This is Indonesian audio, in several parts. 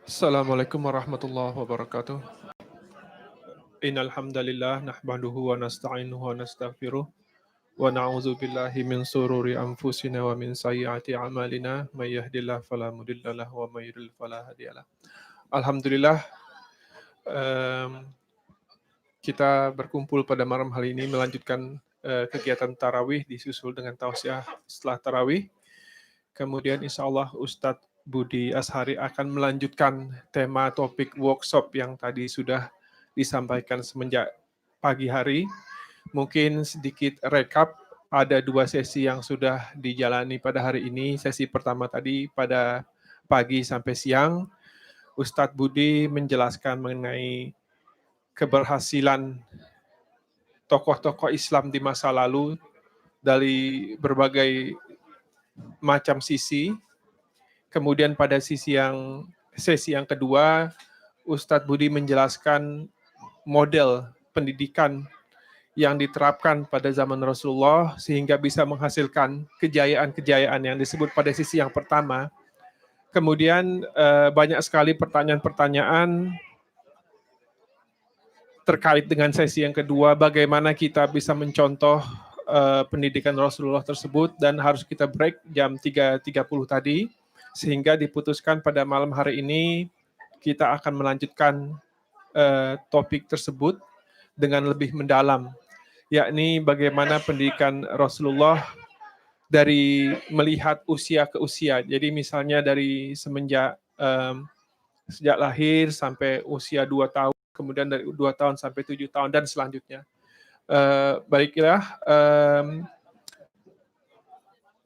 Assalamualaikum warahmatullahi wabarakatuh. Innal hamdalillah nahmaduhu wa nasta'inuhu wa nastaghfiruh wa na'udzu billahi min sururi anfusina wa min sayyiati a'malina may yahdihillahu fala mudhillalah wa may yudhlil fala hadiyalah. Alhamdulillah em, kita berkumpul pada malam hari ini melanjutkan kegiatan tarawih disusul dengan tausiah setelah tarawih. Kemudian insya Allah Ustadz Budi Ashari akan melanjutkan tema topik workshop yang tadi sudah disampaikan semenjak pagi hari. Mungkin sedikit rekap, ada 2 sesi yang sudah dijalani pada hari ini. Sesi pertama tadi pada pagi sampai siang, Ustadz Budi menjelaskan mengenai keberhasilan tokoh-tokoh Islam di masa lalu dari berbagai macam sisi. Kemudian pada sesi yang kedua, Ustadz Budi menjelaskan model pendidikan yang diterapkan pada zaman Rasulullah sehingga bisa menghasilkan kejayaan-kejayaan yang disebut pada sisi yang pertama. Kemudian banyak sekali pertanyaan-pertanyaan terkait dengan sesi yang kedua, bagaimana kita bisa mencontoh pendidikan Rasulullah tersebut, dan harus kita break jam 3.30 tadi, sehingga diputuskan pada malam hari ini kita akan melanjutkan topik tersebut dengan lebih mendalam, yakni bagaimana pendidikan Rasulullah dari melihat usia ke usia. Jadi misalnya dari sejak lahir sampai usia 2 tahun, kemudian dari 2 tahun sampai 7 tahun, dan selanjutnya. Baiklah,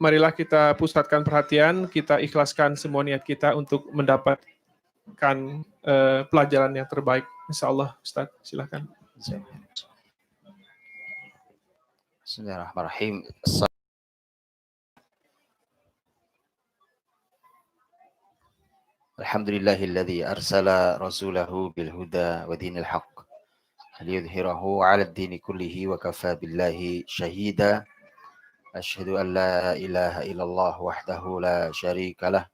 marilah kita pusatkan perhatian, kita ikhlaskan semua niat kita untuk mendapatkan pelajaran yang terbaik. Insya Allah, Ustaz, silakan. Bismillahirrahmanirrahim. Alhamdulillahilladzi arsala rasulahu bil huda wa dinil haqq liyudhhirahu 'alad dini kullihi wa kafa billahi syahida. Asyhadu an la ilaha illallah wahdahu la syarikalah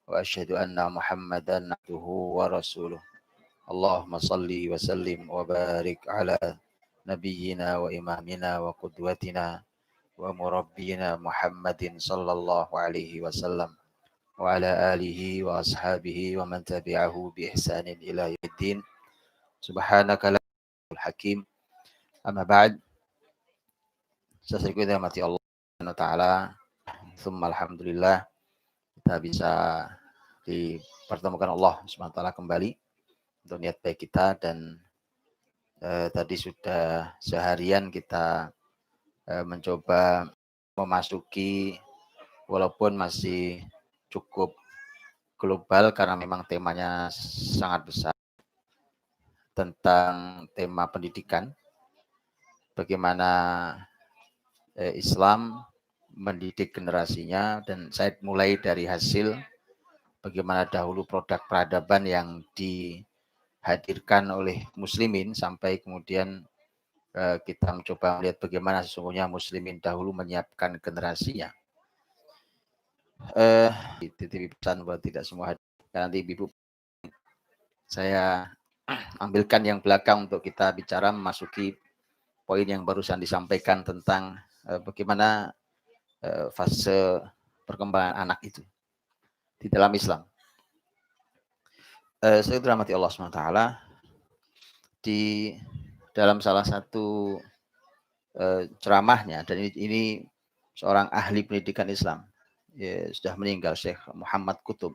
wa asyhadu anna Muhammadan abduhu wa rasuluh. Allahumma salli wa sallim wa barik ala nabiyyina wa imamina wa qudwatina wa murabbina Muhammadin sallallahu alaihi wasallam wa ala alihi wa ashabihi wa man tabi'ahu bi ihsanin ila yaumiddin. Subhanaka la ilaha hakim. Amma ba'd. Saya mati Allah Subhanahu wa taala. Tsumma alhamdulillah kita bisa dipertemukan Allah Subhanahu wa taala kembali untuk niat baik kita, dan tadi sudah seharian kita mencoba memasuki, walaupun masih cukup global karena memang temanya sangat besar, tentang tema pendidikan, bagaimana Islam mendidik generasinya, dan saya mulai dari hasil bagaimana dahulu produk peradaban yang dihadirkan oleh muslimin, sampai kemudian kita mencoba melihat bagaimana sesungguhnya muslimin dahulu menyiapkan generasinya. Titip pesan buat tidak semua hadir. Nanti Ibu saya ambilkan yang belakang untuk kita bicara memasuki poin yang barusan disampaikan tentang bagaimana fase perkembangan anak itu di dalam Islam. Saya dirahmati Allah SWT, di dalam salah satu ceramahnya, dan ini seorang ahli pendidikan Islam, sudah meninggal, Syekh Muhammad Qutub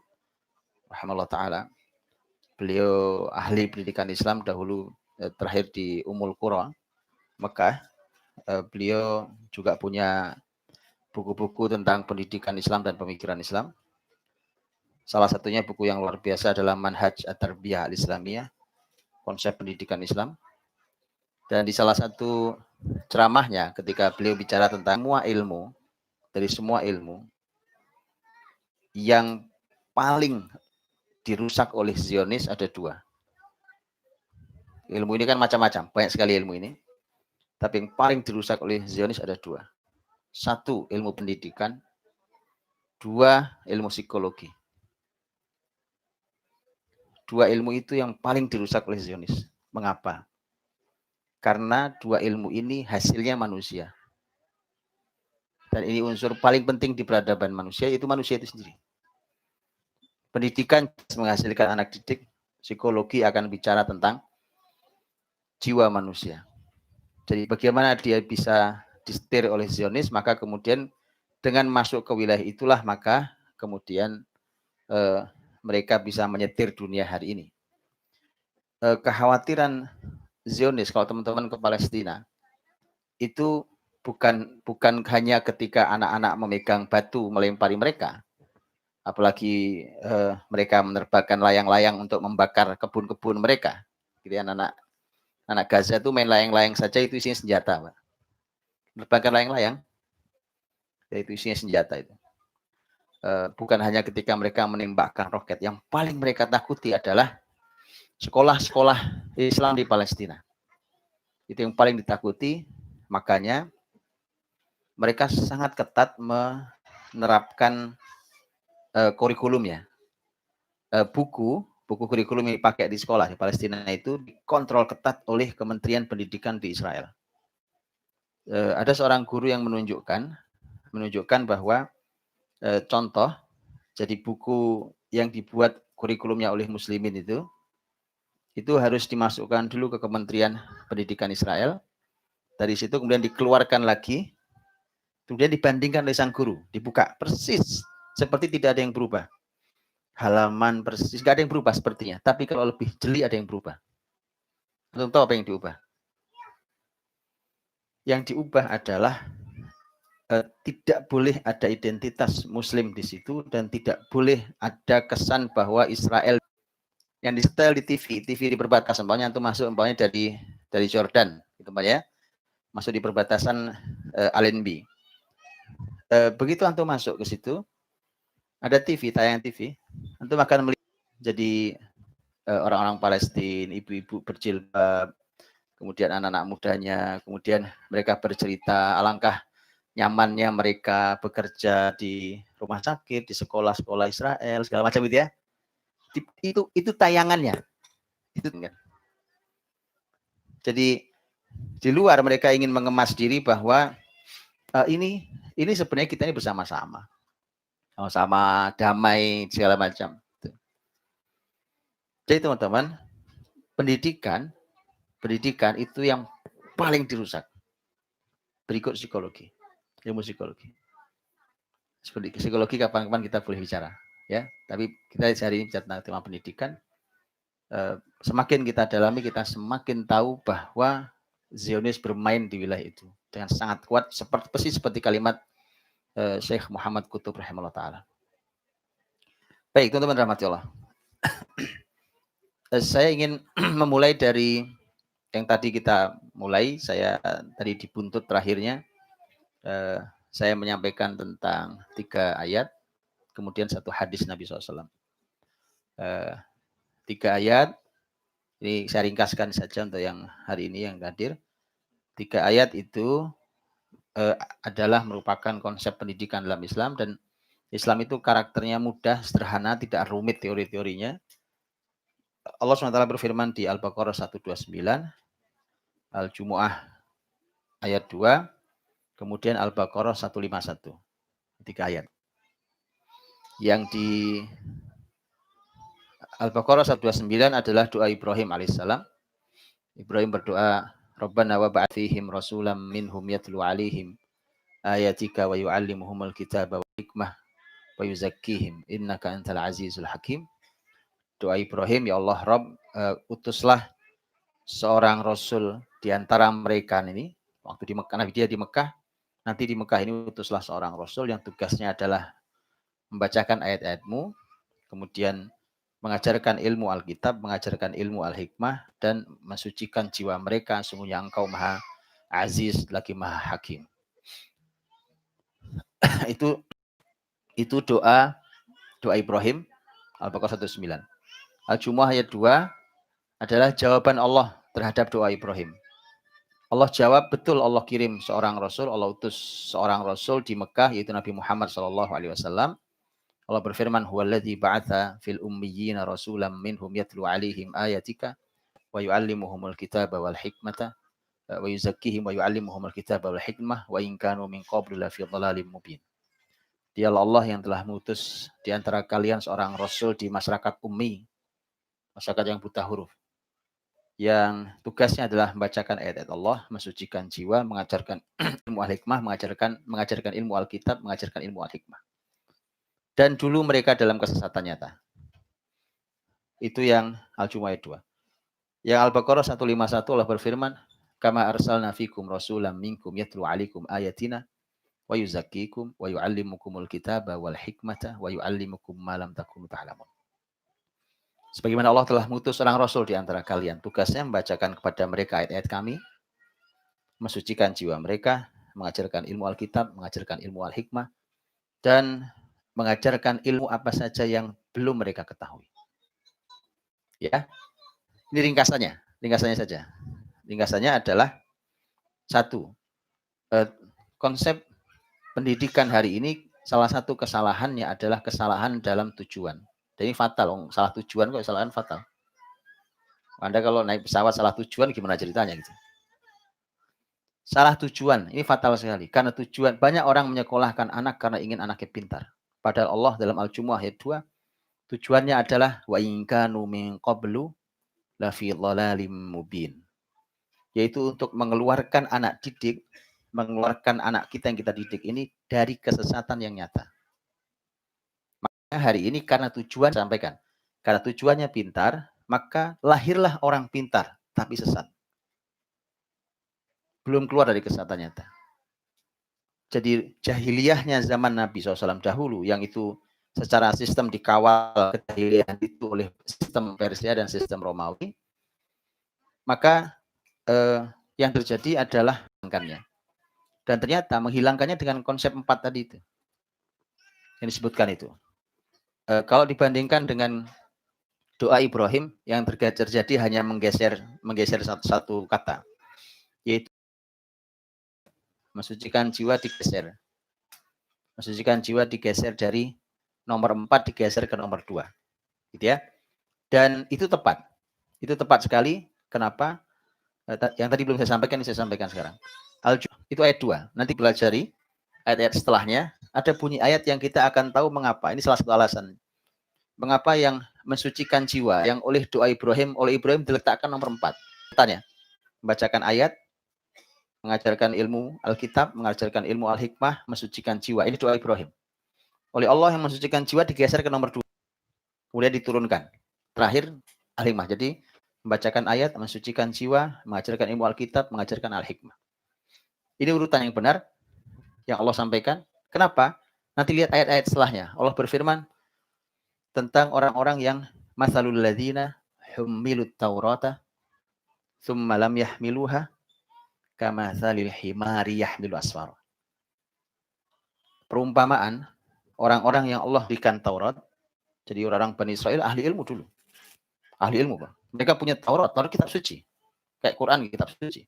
rahimahullah ta'ala. Beliau ahli pendidikan Islam dahulu, terakhir di Ummul Qura, Mekah. Beliau juga punya buku-buku tentang pendidikan Islam dan pemikiran Islam. Salah satunya buku yang luar biasa adalah Manhaj At-Tarbiyah Al-Islamiyah, konsep pendidikan Islam. Dan di salah satu ceramahnya ketika beliau bicara tentang semua ilmu yang paling dirusak oleh Zionis ada 2. Ilmu ini kan macam-macam, banyak sekali ilmu ini. Tapi yang paling dirusak oleh Zionis ada 2. 1, ilmu pendidikan. 2, ilmu psikologi. dua ilmu itu yang paling dirusak oleh Zionis. Mengapa? Karena dua ilmu ini hasilnya manusia. Dan ini unsur paling penting di peradaban manusia, yaitu manusia itu sendiri. Pendidikan menghasilkan anak didik, psikologi akan bicara tentang jiwa manusia. Jadi bagaimana dia bisa disetir oleh Zionis, maka kemudian dengan masuk ke wilayah itulah maka kemudian mereka bisa menyetir dunia hari ini. Kekhawatiran Zionis kalau teman-teman ke Palestina itu bukan hanya ketika anak-anak memegang batu melempari mereka, apalagi mereka menerbangkan layang-layang untuk membakar kebun-kebun mereka. Jadi anak Gaza itu main layang-layang saja itu isinya senjata, Pak. Menerbangkan layang-layang, itu isinya senjata itu. Bukan hanya ketika mereka menembakkan roket, yang paling mereka takuti adalah sekolah-sekolah Islam di Palestina. Itu yang paling ditakuti, makanya mereka sangat ketat menerapkan kurikulumnya. Buku kurikulum yang dipakai di sekolah di Palestina itu dikontrol ketat oleh Kementerian Pendidikan di Israel. Ada seorang guru yang menunjukkan bahwa contoh, jadi buku yang dibuat kurikulumnya oleh muslimin itu harus dimasukkan dulu ke Kementerian Pendidikan Israel. Dari situ kemudian dikeluarkan lagi, kemudian dibandingkan oleh sang guru, dibuka persis seperti tidak ada yang berubah. Halaman persis, nggak ada yang berubah sepertinya. Tapi kalau lebih jeli ada yang berubah. Belum tahu apa yang diubah. Yang diubah adalah tidak boleh ada identitas Muslim di situ dan tidak boleh ada kesan bahwa Israel yang disetel di TV di perbatasan. Umpamanya itu masuk umpamanya dari Jordan, gitu ya, masuk di perbatasan Allenby. Begitu antum masuk ke situ, ada TV, tayangan TV, antum akan melihat jadi orang-orang Palestina, ibu-ibu berjilbab, kemudian anak-anak mudanya, kemudian mereka bercerita alangkah nyamannya mereka bekerja di rumah sakit, di sekolah-sekolah Israel, segala macam itu ya. Itu tayangannya. Itu kan. Jadi di luar mereka ingin mengemas diri bahwa ini sebenarnya kita ini bersama-sama. Sama damai segala macam. Jadi teman-teman, pendidikan itu yang paling dirusak. Berikut psikologi. Ilmu psikologi. Psikologi kapan-kapan kita boleh bicara, ya. Tapi kita hari ini bicara tentang tema pendidikan. Semakin kita dalami, kita semakin tahu bahwa Zionis bermain di wilayah itu dengan sangat kuat, seperti kalimat Syekh Muhammad Qutb rahimahullah taala. Baik, teman-teman rahmati Allah. Saya ingin memulai dari yang tadi kita mulai. Saya tadi di buntut terakhirnya. Saya menyampaikan tentang 3 ayat, kemudian 1 hadis Nabi SAW. 3 ayat, ini saya ringkaskan saja untuk yang hari ini yang hadir. 3 ayat itu adalah merupakan konsep pendidikan dalam Islam, dan Islam itu karakternya mudah, sederhana, tidak rumit teori-teorinya. Allah SWT berfirman di Al-Baqarah 129, Al-Jumu'ah ayat 2, kemudian Al-Baqarah 151. 3 ayat. Yang di Al-Baqarah 129 adalah doa Ibrahim alaihissalam. Ibrahim berdoa, Rabbana wa ba'athihim rasulam minhum yatlu alaihim ayatika wa yu'allimuhumul kitaba wa hikmah wa yuzakkihim innaka antal azizul hakim. Doa Ibrahim, ya Allah Rabb, utuslah seorang rasul di antara mereka ini. Waktu di Mekah, Nabi dia di Mekah, nanti di Mekah ini utuslah seorang rasul yang tugasnya adalah membacakan ayat-ayatmu, kemudian mengajarkan ilmu Alkitab, mengajarkan ilmu Al-Hikmah, dan mensucikan jiwa mereka, sungguhnya Engkau Maha Aziz lagi Maha Hakim. itu doa Ibrahim, Al-Baqarah 129. Al-Jumu'ah ayat 2 adalah jawaban Allah terhadap doa Ibrahim. Allah jawab, betul Allah kirim seorang rasul, Allah utus seorang rasul di Mekah, yaitu Nabi Muhammad SAW. Allah berfirman, "Huwallazi ba'atsa fil ummiyina rasulam minhum yatlu 'alaihim ayatika wa yu'allimuhumul kitaba wal hikmata wa yuzakkihim wa yu'allimuhumul kitaba wal hikmah wa in kanu min qablu lafi dhalalin mubin." Dialah Allah yang telah mengutus di antara kalian seorang rasul di masyarakat ummi, masyarakat yang buta huruf, yang tugasnya adalah membacakan ayat-ayat Allah, mensucikan jiwa, mengajarkan ilmu al-hikmah, mengajarkan ilmu Alkitab, mengajarkan ilmu al-hikmah. Dan dulu mereka dalam kesesatan nyata. Itu yang Al-Jumu'ah ayat 2. Yang Al-Baqarah 151 Allah berfirman, "Kama arsalna fikum rasulam minkum yatlu 'alaikum ayatina wa yuzakkikum wa yu'allimukumul kitaba wal hikmata wa yu'allimukum ma lam takunu ta'lamun." Sebagaimana Allah telah mengutus seorang rasul di antara kalian, tugasnya membacakan kepada mereka ayat-ayat kami, mensucikan jiwa mereka, mengajarkan ilmu Alkitab, mengajarkan ilmu Al-Hikmah, dan mengajarkan ilmu apa saja yang belum mereka ketahui. Ya, ini ringkasannya saja. Ringkasannya adalah satu, konsep pendidikan hari ini salah satu kesalahannya adalah kesalahan dalam tujuan. Dan ini fatal, salah tujuan kok kesalahan fatal. Anda kalau naik pesawat salah tujuan gimana ceritanya gitu? Salah tujuan, ini fatal sekali. Karena tujuan, banyak orang menyekolahkan anak karena ingin anaknya pintar. Padahal Allah dalam Al-Jumu'ah ayat 2, tujuannya adalah wa in kanu min qablu la fi dhalalim mubin. Yaitu untuk mengeluarkan anak didik, mengeluarkan anak kita yang kita didik ini dari kesesatan yang nyata. Maka hari ini karena tujuan sampaikan, karena tujuannya pintar, maka lahirlah orang pintar tapi sesat. Belum keluar dari kesesatan nyata. Jadi jahiliyahnya zaman Nabi SAW dahulu, yang itu secara sistem dikawal kejahiliyahan itu oleh sistem Persia dan sistem Romawi, maka yang terjadi adalah menghilangkannya. Dan ternyata menghilangkannya dengan konsep 4 tadi itu, yang disebutkan itu. Kalau dibandingkan dengan doa Ibrahim, yang terjadi hanya menggeser satu kata, yaitu mensucikan jiwa digeser. Mensucikan jiwa digeser dari nomor 4 digeser ke nomor 2. Gitu ya. Dan itu tepat. Itu tepat sekali. Kenapa? Yang tadi belum saya sampaikan, ini saya sampaikan sekarang. Itu ayat 2. Nanti pelajari ayat-ayat setelahnya. Ada bunyi ayat yang kita akan tahu mengapa. Ini salah satu alasan. Mengapa yang mensucikan jiwa, yang oleh doa Ibrahim, diletakkan nomor 4. Tanya. Membacakan ayat, mengajarkan ilmu Alkitab, mengajarkan ilmu Al-Hikmah, mensucikan jiwa. Ini doa Ibrahim. Oleh Allah yang mensucikan jiwa digeser ke nomor 2. Kemudian diturunkan. Terakhir Al-Hikmah. Jadi membacakan ayat, mensucikan jiwa, mengajarkan ilmu Alkitab, mengajarkan Al-Hikmah. Ini urutan yang benar yang Allah sampaikan. Kenapa? Nanti lihat ayat-ayat setelahnya. Allah berfirman tentang orang-orang yang masalul ladzina hummilut taurata tsumma lam yahmiluha kamatsalil himari yahmilu asfar. Perumpamaan orang-orang yang Allah berikan Taurat. Jadi orang-orang Bani Israel ahli ilmu dulu. Ahli ilmu, Pak. Mereka punya Taurat kitab suci. Kayak Quran, kitab suci.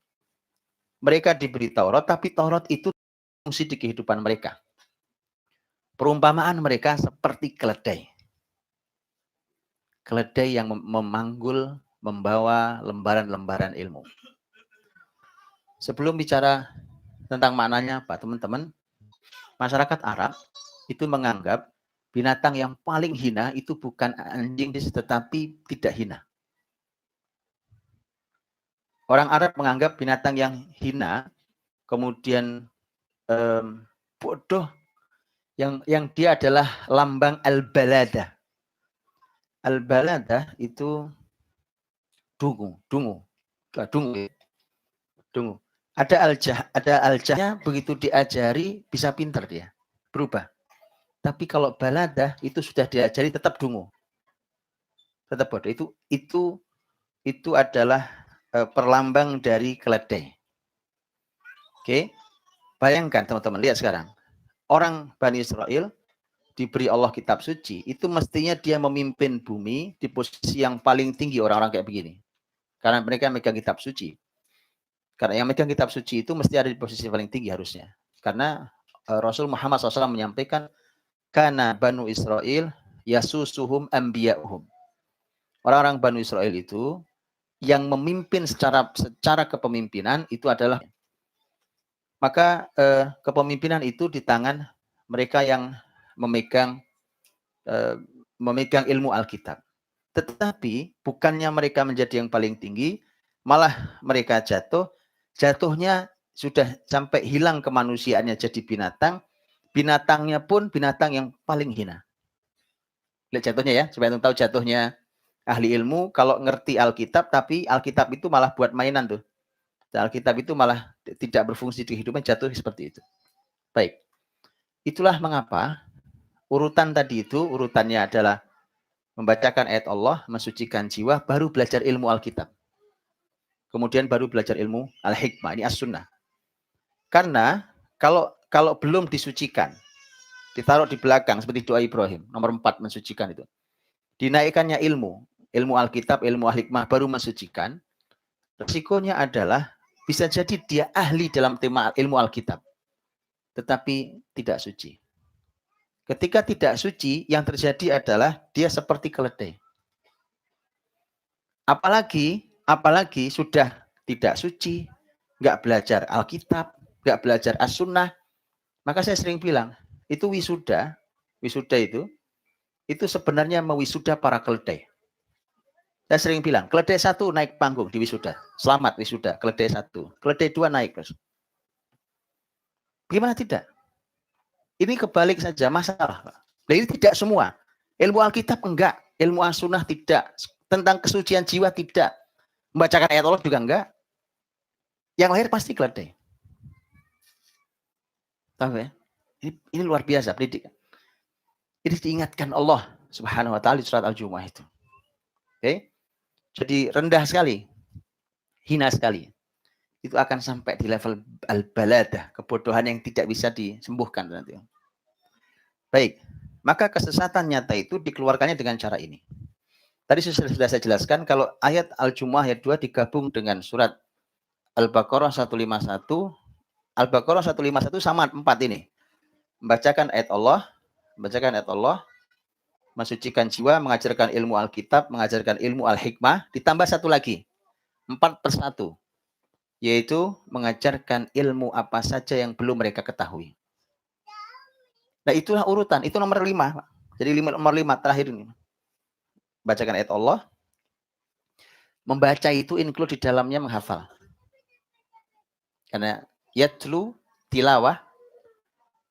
Mereka diberi Taurat, tapi Taurat itu fungsi di kehidupan mereka. Perumpamaan mereka seperti keledai. Keledai yang memanggul, membawa lembaran-lembaran ilmu. Sebelum bicara tentang maknanya apa, teman-teman, masyarakat Arab itu menganggap binatang yang paling hina itu bukan anjing, tetapi tidak hina. Orang Arab menganggap binatang yang hina, kemudian bodoh, yang dia adalah lambang al-balada. Al-balada itu dungu. Ada aljahnya, begitu diajari bisa pintar dia, berubah. Tapi kalau balada itu sudah diajari tetap dungu, tetap bodoh. Itu adalah perlambang dari keledai. Oke, bayangkan teman-teman, lihat sekarang orang Bani Israel diberi Allah kitab suci, itu mestinya dia memimpin bumi di posisi yang paling tinggi, orang-orang kayak begini, karena mereka megang kitab suci. Karena yang megang kitab suci itu mesti ada di posisi paling tinggi harusnya. Karena Rasul Muhammad SAW menyampaikan Kana Banu Israel yasusuhum anbiya'uhum. Orang-orang Banu Israel itu yang memimpin secara kepemimpinan itu adalah, maka kepemimpinan itu di tangan mereka yang memegang ilmu Alkitab. Tetapi bukannya mereka menjadi yang paling tinggi, malah mereka jatuhnya sudah sampai hilang kemanusiaannya jadi binatang. Binatangnya pun binatang yang paling hina. Lihat jatuhnya ya, supaya tahu jatuhnya ahli ilmu kalau ngerti Alkitab, tapi Alkitab itu malah buat mainan tuh. Alkitab itu malah tidak berfungsi di kehidupan, jatuh seperti itu. Baik. Itulah mengapa urutan tadi itu, urutannya adalah membacakan ayat Allah, mensucikan jiwa, baru belajar ilmu Alkitab. Kemudian baru belajar ilmu Al-Hikmah, ini As-Sunnah. Karena kalau belum disucikan, ditaruh di belakang seperti doa Ibrahim, nomor 4 mensucikan itu. Dinaikkannya ilmu Alkitab, ilmu Al-Hikmah, baru mensucikan. Resikonya adalah bisa jadi dia ahli dalam tema ilmu Alkitab, tetapi tidak suci. Ketika tidak suci, yang terjadi adalah dia seperti keledai. Apalagi sudah tidak suci, nggak belajar Alkitab, nggak belajar As-Sunnah, maka saya sering bilang, itu wisuda itu sebenarnya mewisuda para keledai. Saya sering bilang, keledai 1 naik panggung di wisuda, selamat wisuda, keledai 1, keledai 2 naik terus. Gimana tidak? Ini kebalik saja masalah, Pak. Nah, ini tidak semua. Ilmu Alkitab enggak, ilmu As-Sunnah tidak, tentang kesucian jiwa tidak, membacakan ayat Allah juga enggak. Yang lahir pasti keledai. Tahu ya? Ini luar biasa pendidikan. Ini diingatkan Allah Subhanahu wa taala di surat Al-Jumu'ah itu. Oke? Jadi rendah sekali, hina sekali. Itu akan sampai di level al-baladah, kebodohan yang tidak bisa disembuhkan nanti. Baik, maka kesesatan nyata itu dikeluarkannya dengan cara ini. Tadi sudah saya jelaskan kalau ayat Al-Jumu'ah ayat 2 digabung dengan surat Al-Baqarah 151. Al-Baqarah 151 sama 4 ini. Membacakan ayat Allah, mensucikan jiwa, mengajarkan ilmu Alkitab, mengajarkan ilmu Al-Hikmah, ditambah satu lagi, 4+1, yaitu mengajarkan ilmu apa saja yang belum mereka ketahui. Nah itulah urutan, itu nomor 5. Jadi nomor 5 terakhir ini. Bacakan ayat Allah, membaca itu include di dalamnya menghafal. Karena yatlu, tilawah,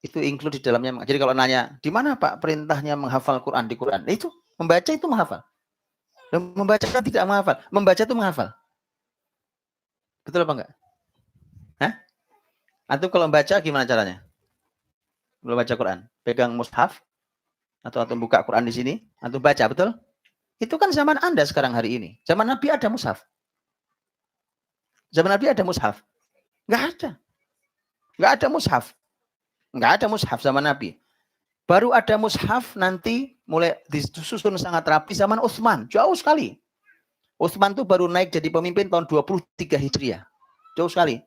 itu include di dalamnya. Jadi kalau nanya, di mana Pak perintahnya menghafal Quran di Quran? Itu membaca itu menghafal. Dan membaca tidak menghafal. Membaca itu menghafal. Betul apa enggak? Hah? Antum kalau membaca gimana caranya? Belum baca Quran, pegang mushaf atau antum buka Quran di sini, antum baca, betul? Itu kan zaman Anda sekarang hari ini. Zaman Nabi ada mushaf. Zaman Nabi ada mushaf? Enggak ada. Enggak ada mushaf. Enggak ada mushaf zaman Nabi. Baru ada mushaf nanti mulai disusun sangat rapi zaman Utsman. Jauh sekali. Utsman itu baru naik jadi pemimpin tahun 23 Hijriah. Jauh sekali.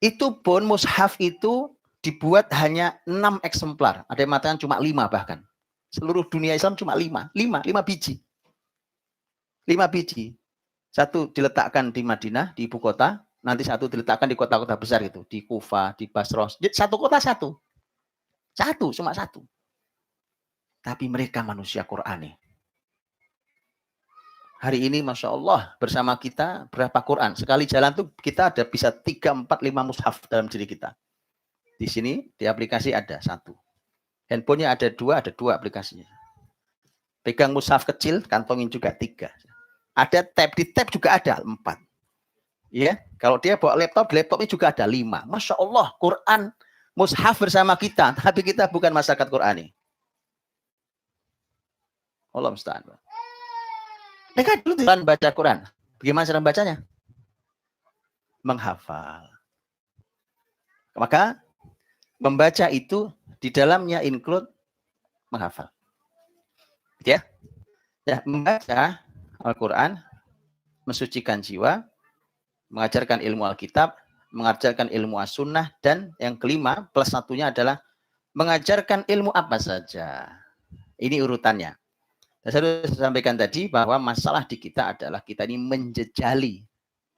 Itu pun mushaf itu dibuat hanya 6 eksemplar. Ada yang mengatakan cuma 5 bahkan. Seluruh dunia Islam cuma 5 biji. 5 biji. Satu diletakkan di Madinah, di ibu kota. Nanti satu diletakkan di kota-kota besar itu, di Kufah, di Basra. Satu kota satu, cuma satu. Tapi mereka manusia Qur'ani. Hari ini Masya Allah bersama kita berapa Quran? Sekali jalan tuh kita ada bisa 3, 4, 5 mushaf dalam diri kita. Di sini di aplikasi ada 1. Handphonenya ada 2 aplikasinya. Pegang mushaf kecil, kantongin juga 3. Ada tab, di tab juga ada 4. Ya, kalau dia bawa laptop, di laptopnya juga ada 5. Masya Allah, Quran, mushaf bersama kita, tapi kita bukan masyarakat Qurani. Allah musta'an. Mereka dulu baca Quran. Bagaimana cara bacanya? Menghafal. Maka membaca itu di dalamnya include menghafal. Ya, membaca Al-Quran, mensucikan jiwa, mengajarkan ilmu Alkitab, mengajarkan ilmu As-Sunnah, dan yang kelima plus 1-nya adalah mengajarkan ilmu apa saja. Ini urutannya. Saya harus sampaikan tadi bahwa masalah di kita adalah kita ini menjejali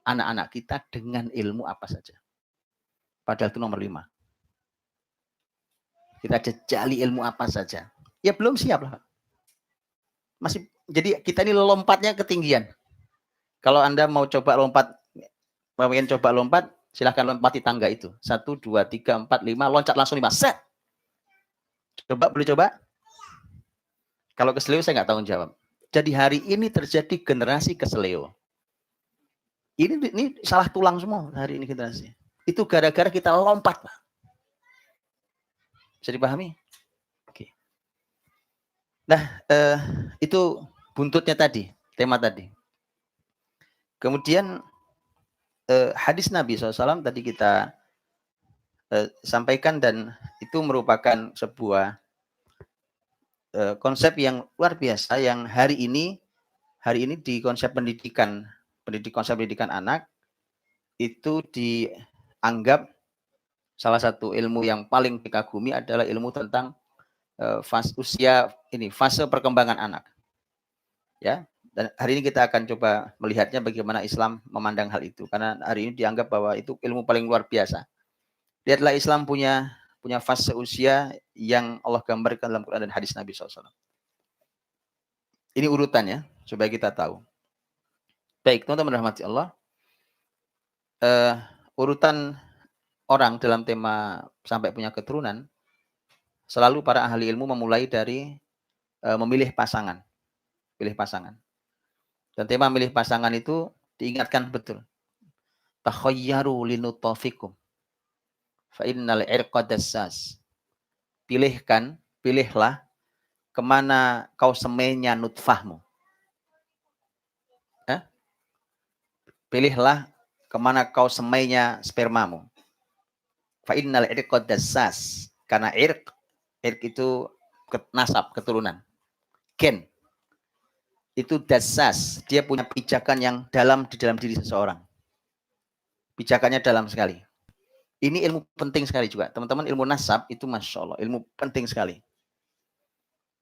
anak-anak kita dengan ilmu apa saja. Padahal itu nomor 5. Kita jejali ilmu apa saja. Ya belum siap lah. Masih, jadi kita ini lompatnya ketinggian. Kalau Anda mau coba lompat, pengen coba lompat, silahkan lompati tangga itu. 1, 2, 3, 4, 5, loncat langsung 5. Set. Coba, boleh coba? Kalau keseleo saya nggak tanggung jawab. Jadi hari ini terjadi generasi keseleo. Ini salah tulang semua hari ini generasi. Itu gara-gara kita lompat, Pak. Bisa dipahami? Oke. Nah, itu buntutnya tadi, tema tadi. Kemudian hadis Nabi SAW tadi kita sampaikan, dan itu merupakan sebuah konsep yang luar biasa yang hari ini di konsep pendidikan anak itu dianggap salah satu ilmu yang paling dikagumi adalah ilmu tentang fase perkembangan anak. Ya, dan hari ini kita akan coba melihatnya bagaimana Islam memandang hal itu, karena hari ini dianggap bahwa itu ilmu paling luar biasa. Lihatlah, Islam punya fase usia yang Allah gambarkan dalam Quran dan hadis Nabi SAW. Ini urutannya supaya kita tahu. Baik, teman-teman rahmati Allah. Urutan orang dalam tema sampai punya keturunan, selalu para ahli ilmu memulai dari memilih pasangan. Pilih pasangan. Dan tema memilih pasangan itu diingatkan betul. Takhayyaru linutafikum. Fa innal irqa dassas. Pilihlah kemana kau semainya nutfahmu. Pilihlah kemana kau semainya spermamu. Fa innal irqa dassas. Karena irq itu nasab, keturunan. Gen. Itu dassas. Dia punya pijakan yang dalam di dalam diri seseorang. Pijakannya dalam sekali. Ini ilmu penting sekali juga. Teman-teman, ilmu nasab itu Masya Allah, ilmu penting sekali.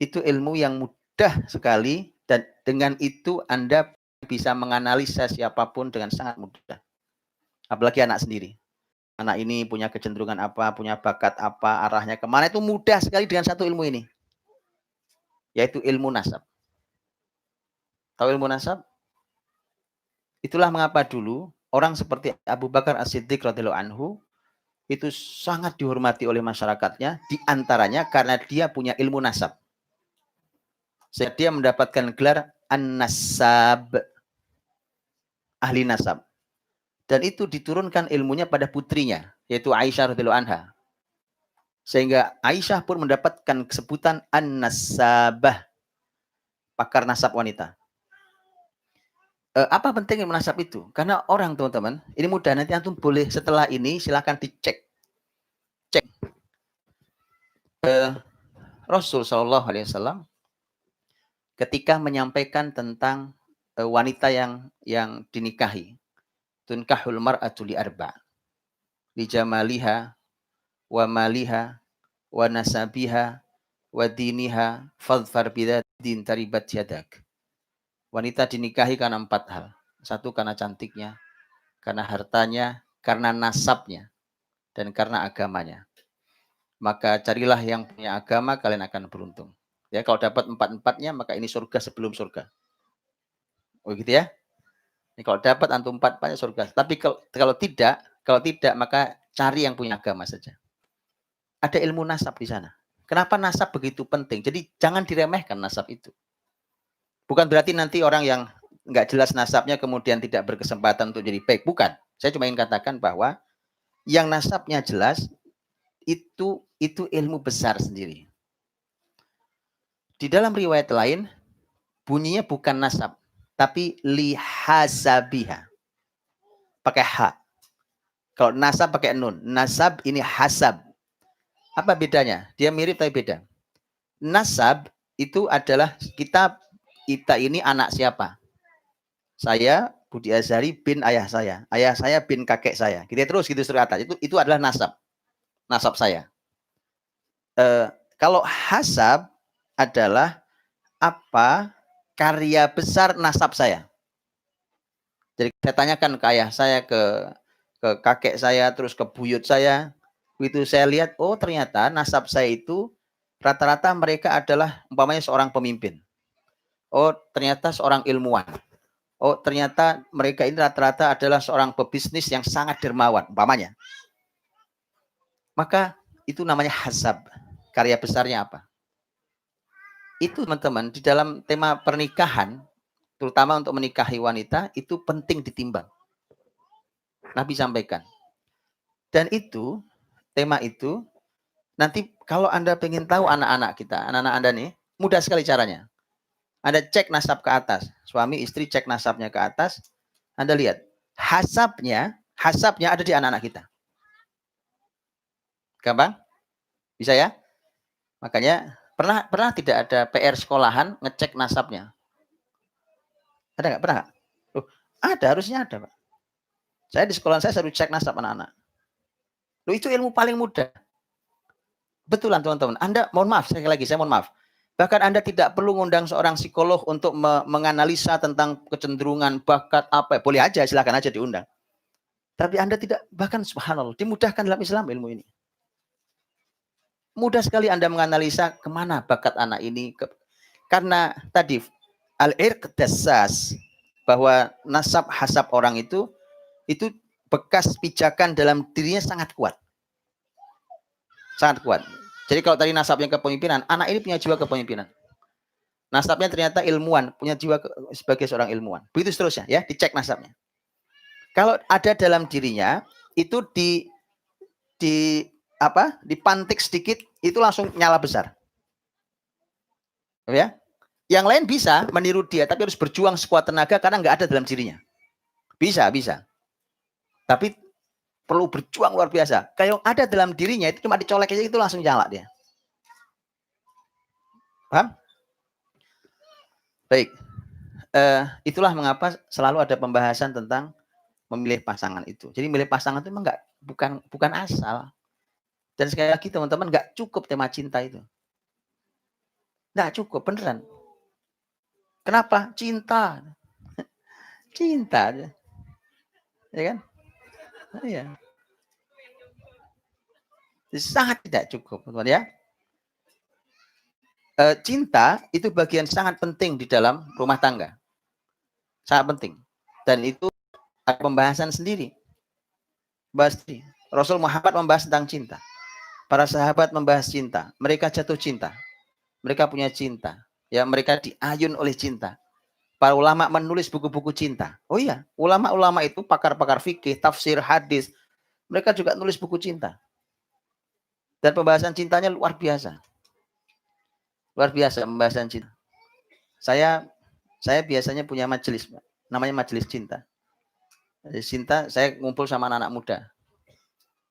Itu ilmu yang mudah sekali, dan dengan itu Anda bisa menganalisa siapapun dengan sangat mudah. Apalagi anak sendiri. Anak ini punya kecenderungan apa, punya bakat apa, arahnya kemana, itu mudah sekali dengan satu ilmu ini. Yaitu ilmu nasab. Tahu ilmu nasab? Itulah mengapa dulu orang seperti Abu Bakar As-Siddiq radhiyallahu anhu itu sangat dihormati oleh masyarakatnya, diantaranya karena dia punya ilmu nasab. Sehingga dia mendapatkan gelar An-Nasab, ahli nasab. Dan itu diturunkan ilmunya pada putrinya, yaitu Aisyah radhiyallahu anha. Sehingga Aisyah pun mendapatkan sebutan An-Nasabah, pakar nasab wanita. Apa pentingnya menasab itu? Karena orang, teman-teman, ini mudah, nanti antum boleh setelah ini silakan dicek. Cek. Rasul SAW ketika menyampaikan tentang wanita yang dinikahi, tunkahul mar'atu li arba, li jamaliha wa maliha wa nasabiha wa diniha fadfar bidadin taribat yadak. Wanita dinikahi karena 4 hal. 1, karena cantiknya, karena hartanya, karena nasabnya, dan karena agamanya. Maka carilah yang punya agama, kalian akan beruntung. Ya, kalau dapat 4-4-nya, maka ini surga sebelum surga. Oh gitu ya. Ini kalau dapat antum 4-4-nya surga. Tapi kalau tidak, maka cari yang punya agama saja. Ada ilmu nasab di sana. Kenapa nasab begitu penting? Jadi jangan diremehkan nasab itu. Bukan berarti nanti orang yang nggak jelas nasabnya kemudian tidak berkesempatan untuk jadi baik. Bukan. Saya cuma ingin katakan bahwa yang nasabnya jelas itu ilmu besar sendiri. Di dalam riwayat lain bunyinya bukan nasab, tapi lihasabiha. Pakai ha. Kalau nasab pakai nun. Nasab ini hasab. Apa bedanya? Dia mirip tapi beda. Nasab itu adalah kita ini anak siapa? Saya Budi Azhari bin ayah saya. Ayah saya bin kakek saya. Kita terus gitu atas. Itu adalah nasab. Nasab saya. Kalau hasab adalah apa karya besar nasab saya. Jadi saya tanyakan ke ayah saya, ke kakek saya, terus ke buyut saya. Begitu saya lihat, oh ternyata nasab saya itu rata-rata mereka adalah umpamanya seorang pemimpin. Oh ternyata seorang ilmuwan. Oh ternyata mereka ini rata-rata adalah seorang pebisnis yang sangat dermawan, umpamanya. Maka itu namanya hasab. Karya besarnya apa? Itu teman-teman di dalam tema pernikahan, terutama untuk menikahi wanita, itu penting ditimbang. Nabi sampaikan. Dan itu, tema itu, nanti kalau Anda pengen tahu anak-anak kita, anak-anak Anda nih, mudah sekali caranya. Anda cek nasab ke atas. Suami istri cek nasabnya ke atas. Anda lihat, hasabnya ada di anak-anak kita. Gampang? Bisa ya? Makanya pernah tidak ada PR sekolahan ngecek nasabnya? Ada nggak? Pernah nggak? Loh, ada, harusnya ada, Pak. Saya di sekolah saya selalu cek nasab anak-anak. Loh, itu ilmu paling mudah. Betulan teman-teman. Anda, mohon maaf, sekali lagi saya mohon maaf. Bahkan Anda tidak perlu ngundang seorang psikolog untuk menganalisa tentang kecenderungan, bakat, apa. Boleh aja, silakan aja diundang. Tapi Anda tidak, bahkan subhanallah, dimudahkan dalam Islam ilmu ini. Mudah sekali Anda menganalisa kemana bakat anak ini. Karena tadi, al-irq dassas, bahwa nasab hasab orang itu bekas pijakan dalam dirinya sangat kuat. Sangat kuat. Jadi kalau tadi nasabnya kepemimpinan, anak ini punya jiwa kepemimpinan. Nasabnya ternyata ilmuwan, punya jiwa sebagai seorang ilmuwan. Begitu seterusnya ya, dicek nasabnya. Kalau ada dalam dirinya, itu dipantik sedikit, itu langsung nyala besar. Ya. Yang lain bisa meniru dia, tapi harus berjuang sekuat tenaga karena nggak ada dalam dirinya. Bisa. Tapi perlu berjuang luar biasa. Kayak ada dalam dirinya, itu cuma dicolek aja, itu langsung nyala dia. Paham? Baik. Itulah mengapa selalu ada pembahasan tentang memilih pasangan itu. Jadi memilih pasangan itu memang bukan asal. Dan sekali lagi teman-teman, nggak cukup tema cinta itu. Nggak cukup, beneran. Kenapa? Cinta. Cinta. Ya kan? Iya. Sangat tidak cukup, teman-teman ya. Cinta itu bagian sangat penting di dalam rumah tangga. Sangat penting. Dan itu ada pembahasan sendiri. Rasul Muhammad membahas tentang cinta. Para sahabat membahas cinta. Mereka jatuh cinta. Mereka punya cinta. Ya, mereka diayun oleh cinta. Para ulama menulis buku-buku cinta. Oh iya, ulama-ulama itu pakar-pakar fikih, tafsir, hadis. Mereka juga nulis buku cinta. Dan pembahasan cintanya luar biasa. Luar biasa pembahasan cinta. Saya biasanya punya majelis, namanya majelis cinta. Cinta, saya ngumpul sama anak-anak muda.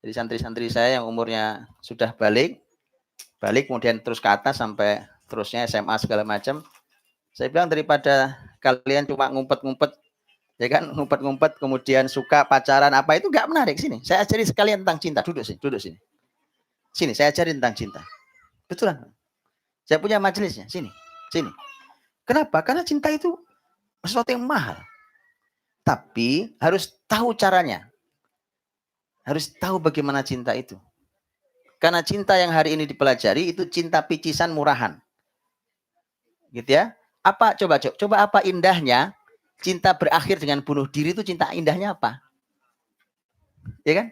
Jadi santri-santri saya yang umurnya sudah balik kemudian terus ke atas sampai terusnya SMA segala macam. Saya bilang daripada kalian cuma ngumpet-ngumpet, ya kan, ngumpet-ngumpet kemudian suka pacaran apa itu nggak menarik. Sini, saya ajari sekalian tentang cinta. Duduk sini. Sini, saya ajari tentang cinta. Betulan. Saya punya majelisnya. Sini. Kenapa? Karena cinta itu sesuatu yang mahal. Tapi harus tahu caranya. Harus tahu bagaimana cinta itu. Karena cinta yang hari ini dipelajari itu cinta picisan murahan. Gitu ya. Coba apa indahnya cinta berakhir dengan bunuh diri, itu cinta indahnya apa? Ya kan?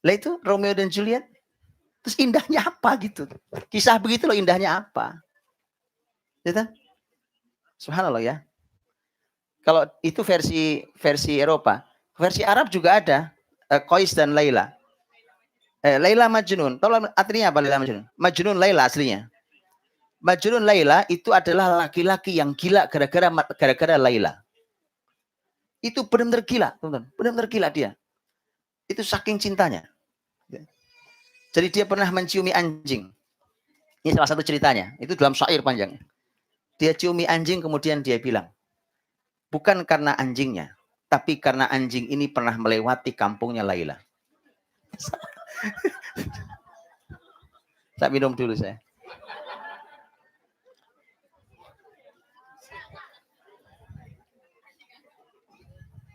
Lah itu Romeo dan Juliet. Terus indahnya apa gitu? Kisah begitu loh, indahnya apa? Gitu? Subhanallah ya. Kalau itu versi Eropa, versi Arab juga ada. Qais dan Laila. Laila Majnun. Tahu artinya apa Laila Majnun? Majnun Laila aslinya. Majnun Laila itu adalah laki-laki yang gila gara-gara Laila. Itu benar-benar gila, teman-teman. Benar-benar gila dia. Itu saking cintanya. Jadi dia pernah menciumi anjing. Ini salah satu ceritanya. Itu dalam syair panjang. Dia ciumi anjing kemudian dia bilang, bukan karena anjingnya, tapi karena anjing ini pernah melewati kampungnya Laila. Saya minum dulu saya.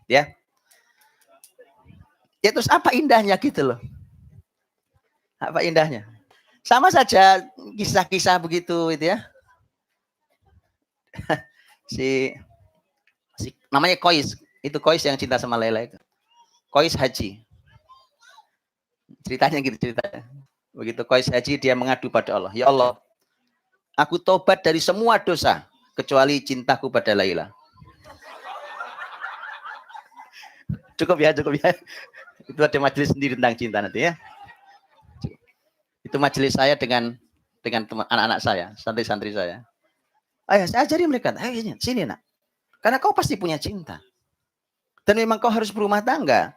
Ya. Ya terus apa indahnya gitu loh. Apa indahnya? Sama saja kisah-kisah begitu itu ya. si namanya Kois. Itu Kois yang cinta sama Laila itu. Kois haji. Ceritanya gitu ceritanya. Begitu Kois haji dia mengadu pada Allah. Ya Allah, aku tobat dari semua dosa kecuali cintaku pada Laila. Cukup ya. Itu ada majelis sendiri tentang cinta nanti ya. Itu majelis saya dengan teman anak-anak saya, santri-santri saya. Ayo saya ajari mereka. Ayo sini nak. Karena kau pasti punya cinta. Dan memang kau harus berumah tangga.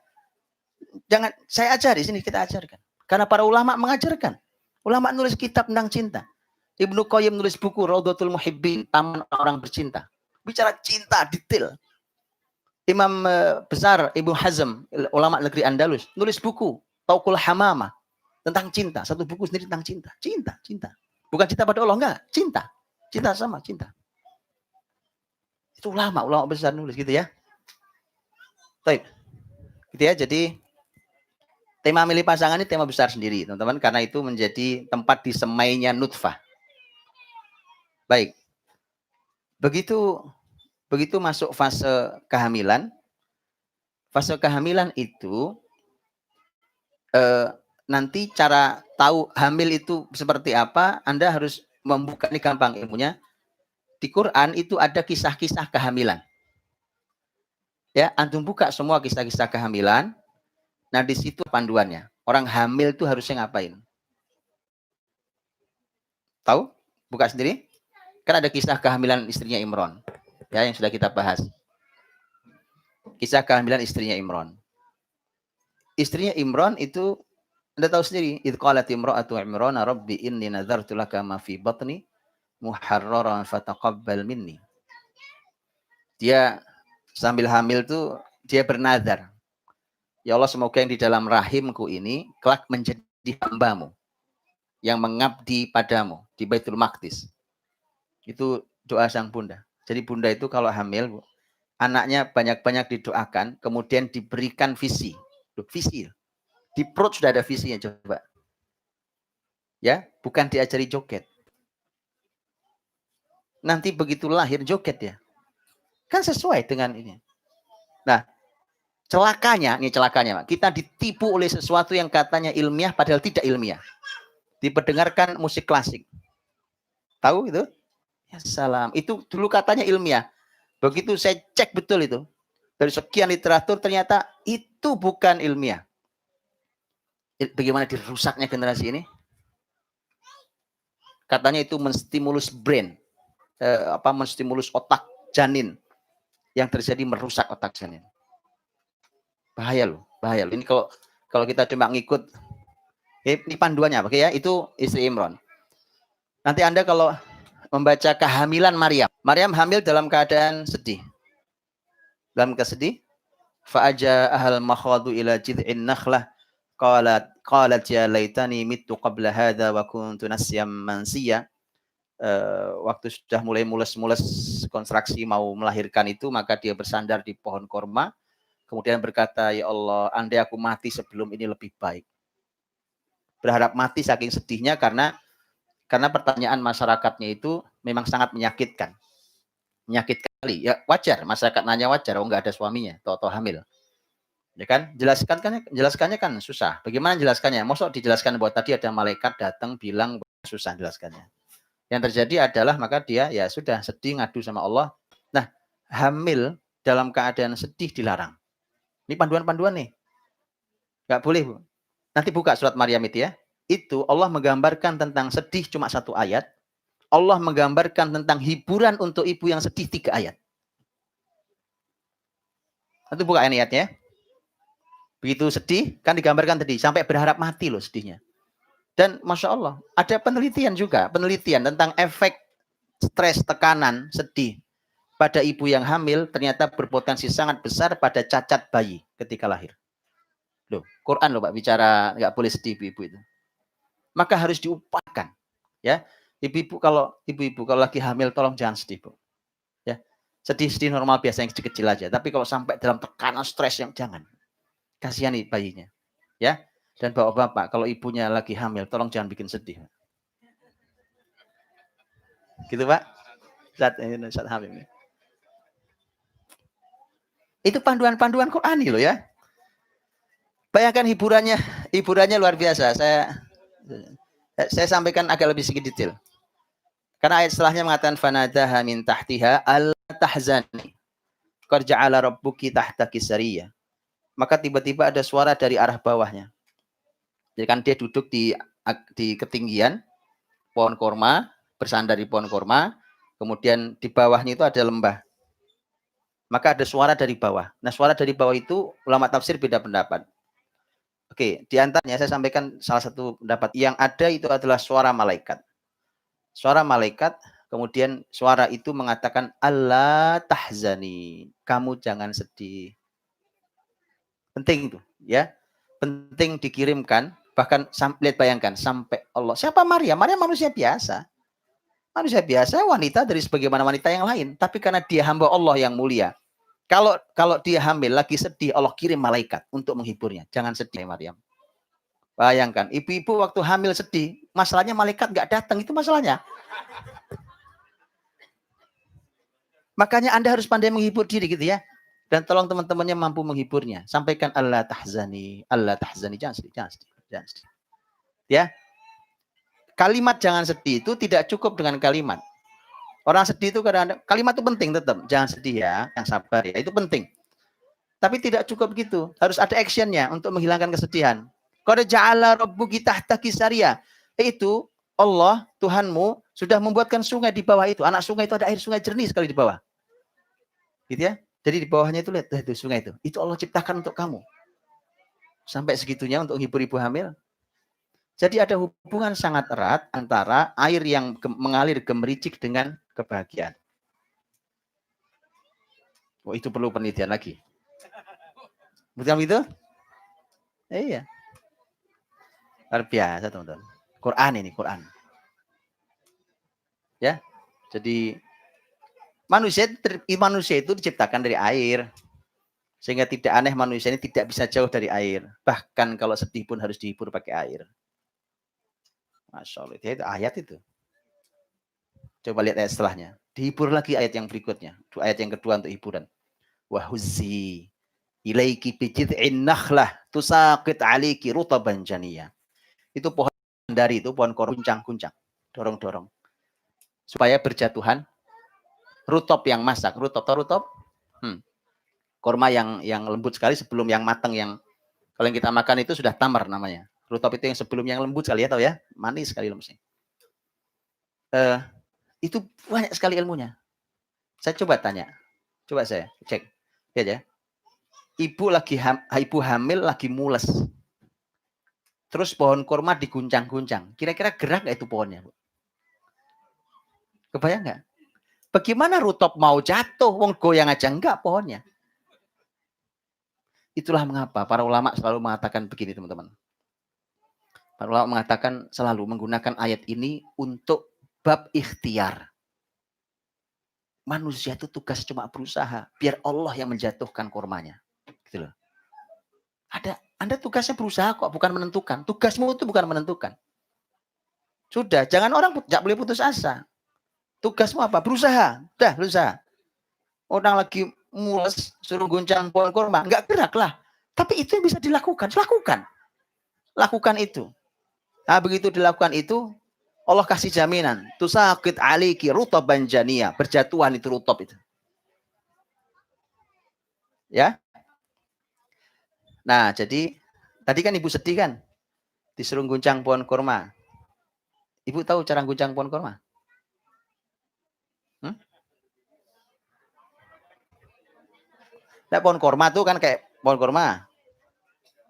Jangan saya ajari sini kita ajarkan. Karena para ulama mengajarkan. Ulama nulis kitab tentang cinta. Ibnu Qayyim nulis buku Raudhatul Muhibbin, Taman Orang Bercinta. Bicara cinta detail. Imam besar Ibnu Hazm, ulama negeri Andalus, nulis buku Tauqul Hamamah tentang cinta. Satu buku sendiri tentang cinta. Cinta. Bukan cinta pada Allah, enggak. Cinta sama cinta. Itu ulama besar nulis gitu ya. Baik. Gitu ya. Jadi tema milih pasangan ini tema besar sendiri, teman-teman, karena itu menjadi tempat disemainya nutfah. Baik. Begitu masuk fase kehamilan. Fase kehamilan itu nanti cara tahu hamil itu seperti apa, Anda harus membuka, ini gampang ilmunya. Di Quran itu ada kisah-kisah kehamilan. Ya, antum buka semua kisah-kisah kehamilan. Nah, di situ panduannya. Orang hamil itu harusnya ngapain? Tahu? Buka sendiri. Kan ada kisah kehamilan istrinya Imran. Ya, yang sudah kita bahas. Kisah kehamilan istrinya Imran. Istrinya Imran itu Anda tahu sendiri, idh qalat imra'atu Imran rabbi inni nazartu laka ma fi batni muharraran fataqabbal minni. Dia sambil hamil tuh dia bernazar. Ya Allah, semoga yang di dalam rahimku ini kelak menjadi hambamu yang mengabdi padamu di Baitul Maqdis. Itu doa sang bunda. Jadi bunda itu kalau hamil, anaknya banyak-banyak didoakan, kemudian diberikan visi. Visi. Di perut sudah ada visinya, coba. Ya, bukan diajari joget. Nanti begitu lahir joget ya. Kan sesuai dengan ini. Nah, celakanya, kita ditipu oleh sesuatu yang katanya ilmiah padahal tidak ilmiah. Diperdengarkan musik klasik. Tahu itu? Ya salam. Itu dulu katanya ilmiah. Begitu saya cek betul itu. Dari sekian literatur ternyata itu bukan ilmiah. Bagaimana dirusaknya generasi ini? Katanya itu menstimulus brain. Menstimulus otak janin. Yang terjadi merusak otak janin. Bahaya loh. Ini kalau kita cuma ngikut, ini panduannya, oke ya? Itu istri Imran. Nanti Anda kalau membaca kehamilan Maryam. Maryam hamil dalam keadaan sedih. Dalam kesedih. Fa'aja ahal makhadu ila jid'in nakhlah. Qalat ya laitani mittu qabla hadha wa kuntu nasyam mansiya. Waktu sudah mulai mules-mules kontraksi mau melahirkan itu, maka dia bersandar di pohon korma. Kemudian berkata, ya Allah, andai aku mati sebelum ini lebih baik. Berharap mati saking sedihnya karena pertanyaan masyarakatnya itu memang sangat menyakitkan. Menyakit kali. Ya wajar, masyarakat nanya wajar, oh enggak ada suaminya, atau hamil. Ya kan? Jelaskannya kan susah. Bagaimana jelaskannya? Mosok dijelaskan bahwa tadi ada malaikat datang bilang susah jelaskannya. Yang terjadi adalah maka dia ya sudah sedih ngadu sama Allah. Nah, hamil dalam keadaan sedih dilarang. Ini panduan-panduan nih. Enggak boleh, Bu. Nanti buka surat Maryam itu ya. Itu Allah menggambarkan tentang sedih cuma 1 ayat. Allah menggambarkan tentang hiburan untuk ibu yang sedih 3 ayat. Nanti buka ayatnya. Begitu sedih, kan digambarkan tadi. Sampai berharap mati loh sedihnya. Dan Masya Allah, ada penelitian tentang efek stres, tekanan, sedih pada ibu yang hamil ternyata berpotensi sangat besar pada cacat bayi ketika lahir. Loh, Quran loh Pak bicara nggak boleh sedih ibu itu. Maka harus diupayakan. Ya, ibu-ibu kalau lagi hamil tolong jangan sedih, Bu. Ya. Sedih-sedih normal biasa yang kecil-kecil aja, tapi kalau sampai dalam tekanan stres yang jangan. Kasihani bayinya. Ya. Dan bapak-bapak kalau ibunya lagi hamil tolong jangan bikin sedih. Gitu, Pak. Saat hamil. Itu panduan-panduan Qur'ani loh ya. Bayangkan hiburannya luar biasa. Saya sampaikan agak lebih sedikit detail. Karena ayat setelahnya mengatakan fanadaha min tahtiha alla tahzani. Qad ja'ala rabbuki tahtaki sariyah. Maka tiba-tiba ada suara dari arah bawahnya. Jadi kan dia duduk di ketinggian pohon korma, bersandar di pohon korma, kemudian di bawahnya itu ada lembah. Maka ada suara dari bawah. Nah, suara dari bawah itu ulama tafsir beda pendapat. Oke, di antaranya saya sampaikan salah satu pendapat yang ada itu adalah suara malaikat. Suara malaikat, kemudian suara itu mengatakan Allah tahzani, kamu jangan sedih. Penting itu, ya. Penting dikirimkan, bahkan lihat bayangkan sampai Allah. Siapa Maria? Maria manusia biasa. Manusia biasa, wanita dari sebagaimana wanita yang lain, tapi karena dia hamba Allah yang mulia. Kalau dia hamil lagi sedih, Allah kirim malaikat untuk menghiburnya. Jangan sedih, Maryam. Bayangkan, ibu-ibu waktu hamil sedih, masalahnya malaikat nggak datang, itu masalahnya. Makanya Anda harus pandai menghibur diri gitu ya. Dan tolong teman-temannya mampu menghiburnya. Sampaikan Allah tahzani, jangan sedih, jangan sedih. Ya. Kalimat jangan sedih itu tidak cukup dengan kalimat. Orang sedih itu kadang-kadang, kalimat itu penting tetap. Jangan sedih ya, yang sabar ya, itu penting. Tapi tidak cukup gitu. Harus ada actionnya untuk menghilangkan kesedihan. Qad ja'ala rabbuki tahtaki sariyah. Itu Allah, Tuhanmu, sudah membuatkan sungai di bawah itu. Anak sungai itu ada air sungai jernih sekali di bawah. Gitu ya. Jadi di bawahnya itu lihat itu sungai itu. Itu Allah ciptakan untuk kamu. Sampai segitunya untuk hibur ibu hamil. Jadi ada hubungan sangat erat antara air yang mengalir gemericik dengan kebahagiaan. Oh, itu perlu penelitian lagi. Betul itu? Iya. Luar biasa, teman-teman. Quran ini, Quran. Ya. Jadi manusia itu diciptakan dari air. Sehingga tidak aneh manusia ini tidak bisa jauh dari air. Bahkan kalau sedih pun harus dihibur pakai air. Masya Allah, itu ayat itu. Coba lihat ayat setelahnya. Dihibur lagi ayat yang berikutnya. Ayat yang kedua untuk hiburan. Wahuzzi ilaiki bijid'in nakhlah tusaqit aliki rutaban janiyah. Itu pohon dari itu pohon kuncang-kuncang. Dorong-dorong. Supaya berjatuhan rutop yang masak. Rutop. Korma yang lembut sekali sebelum yang matang, yang kalau yang kita makan itu sudah tamar namanya. Rutop itu yang sebelum yang lembut sekali ya, tahu ya? Manis sekali lembutnya. Itu banyak sekali ilmunya. Saya coba tanya. Coba saya cek. Lihat ya. Ibu hamil lagi mules. Terus pohon kurma diguncang-guncang. Kira-kira gerak nggak itu pohonnya? Kebayang nggak? Bagaimana rutop mau jatuh? Wong goyang aja enggak pohonnya. Itulah mengapa para ulama selalu mengatakan begini, teman-teman. Para ulama mengatakan selalu menggunakan ayat ini untuk bab ikhtiar. Manusia itu tugas cuma berusaha. Biar Allah yang menjatuhkan kormanya. Gitu loh. Anda tugasnya berusaha kok, bukan menentukan. Tugasmu itu bukan menentukan. Sudah, jangan orang tidak boleh putus asa. Tugasmu apa? Berusaha. Dah, berusaha. Orang lagi mules, suruh guncang pohon korma. Enggak gerak lah. Tapi itu yang bisa dilakukan. Lakukan itu. Nah, begitu dilakukan itu, Allah kasih jaminan. Tusaqit aliki rutaban janiyah. Berjatuhan itu rutop itu. Ya. Nah, jadi tadi kan ibu sedih kan? Disuruh guncang pohon korma. Ibu tahu cara guncang pohon korma? Nah, pohon korma tuh kan kayak pohon korma.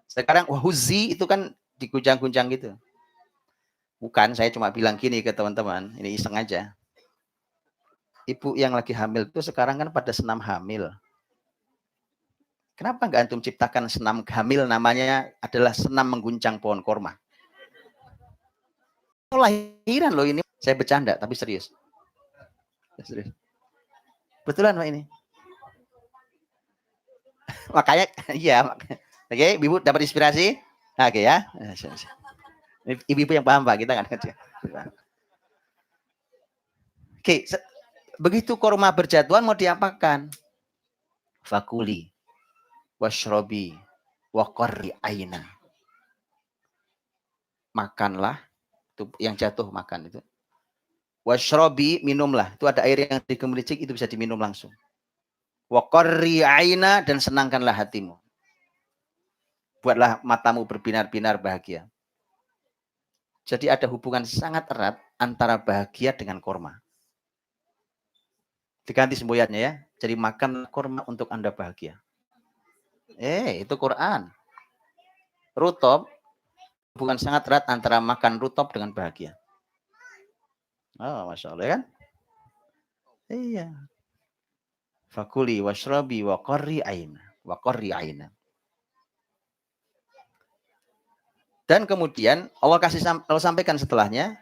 Sekarang wahuzi itu kan diguncang-guncang gitu. Bukan, saya cuma bilang gini ke teman-teman, ini iseng aja. Ibu yang lagi hamil itu sekarang kan pada senam hamil. Kenapa nggak antum ciptakan senam hamil namanya adalah senam mengguncang pohon korma? lahiran loh ini. Saya bercanda tapi serius. Serius. Betulan Pak ini. Makanya iya. Oke, Ibu dapat inspirasi? Oke ya. Ibu-ibu yang paham Pak, kita kan. Oke, begitu korma berjatuhan mau diapakan? Fakuli washrobi waqarri aina. Makanlah, itu yang jatuh makan itu. Washrobi, minumlah. Itu ada air yang digemericik, itu bisa diminum langsung. Waqarri aina, dan senangkanlah hatimu. Buatlah matamu berbinar-binar bahagia. Jadi ada hubungan sangat erat antara bahagia dengan korma. Diganti semboyannya ya. Jadi makan korma untuk Anda bahagia. Itu Quran. Rutop, hubungan sangat erat antara makan rutop dengan bahagia. Oh, Masya Allah kan? Iya. Fakuli washrabi waqarri aina. Waqarri aina. Dan kemudian Allah sampaikan setelahnya,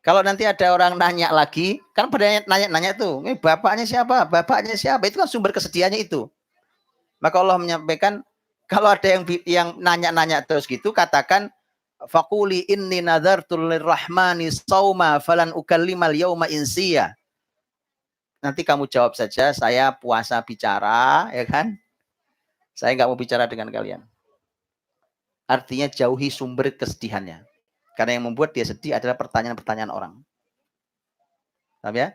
kalau nanti ada orang nanya lagi, kan pada nanya tuh, ini bapaknya siapa? Bapaknya siapa? Itu kan sumber kesedihannya itu. Maka Allah menyampaikan, kalau ada yang nanya-nanya terus gitu, katakan, faquli inni nadartul lirrahmani sauma falan ukallimal yauma insiya. Nanti kamu jawab saja, saya puasa bicara, ya kan? Saya nggak mau bicara dengan kalian. Artinya jauhi sumber kesedihannya. Karena yang membuat dia sedih adalah pertanyaan-pertanyaan orang. Paham ya?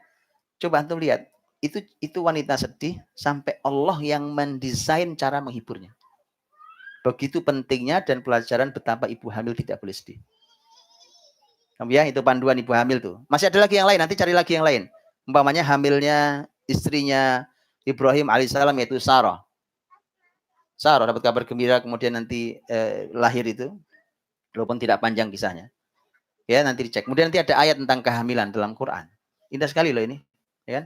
Coba antum lihat, itu wanita sedih sampai Allah yang mendesain cara menghiburnya. Begitu pentingnya dan pelajaran betapa ibu hamil tidak boleh sedih. Paham ya? Itu panduan ibu hamil tuh. Masih ada lagi yang lain, nanti cari lagi yang lain. Umpamanya hamilnya istrinya Ibrahim alaihissalam, yaitu Sarah. Sarah dapat kabar gembira, kemudian nanti lahir itu, walaupun tidak panjang kisahnya. Ya, nanti dicek. Kemudian nanti ada ayat tentang kehamilan dalam Quran. Indah sekali loh ini, ya kan?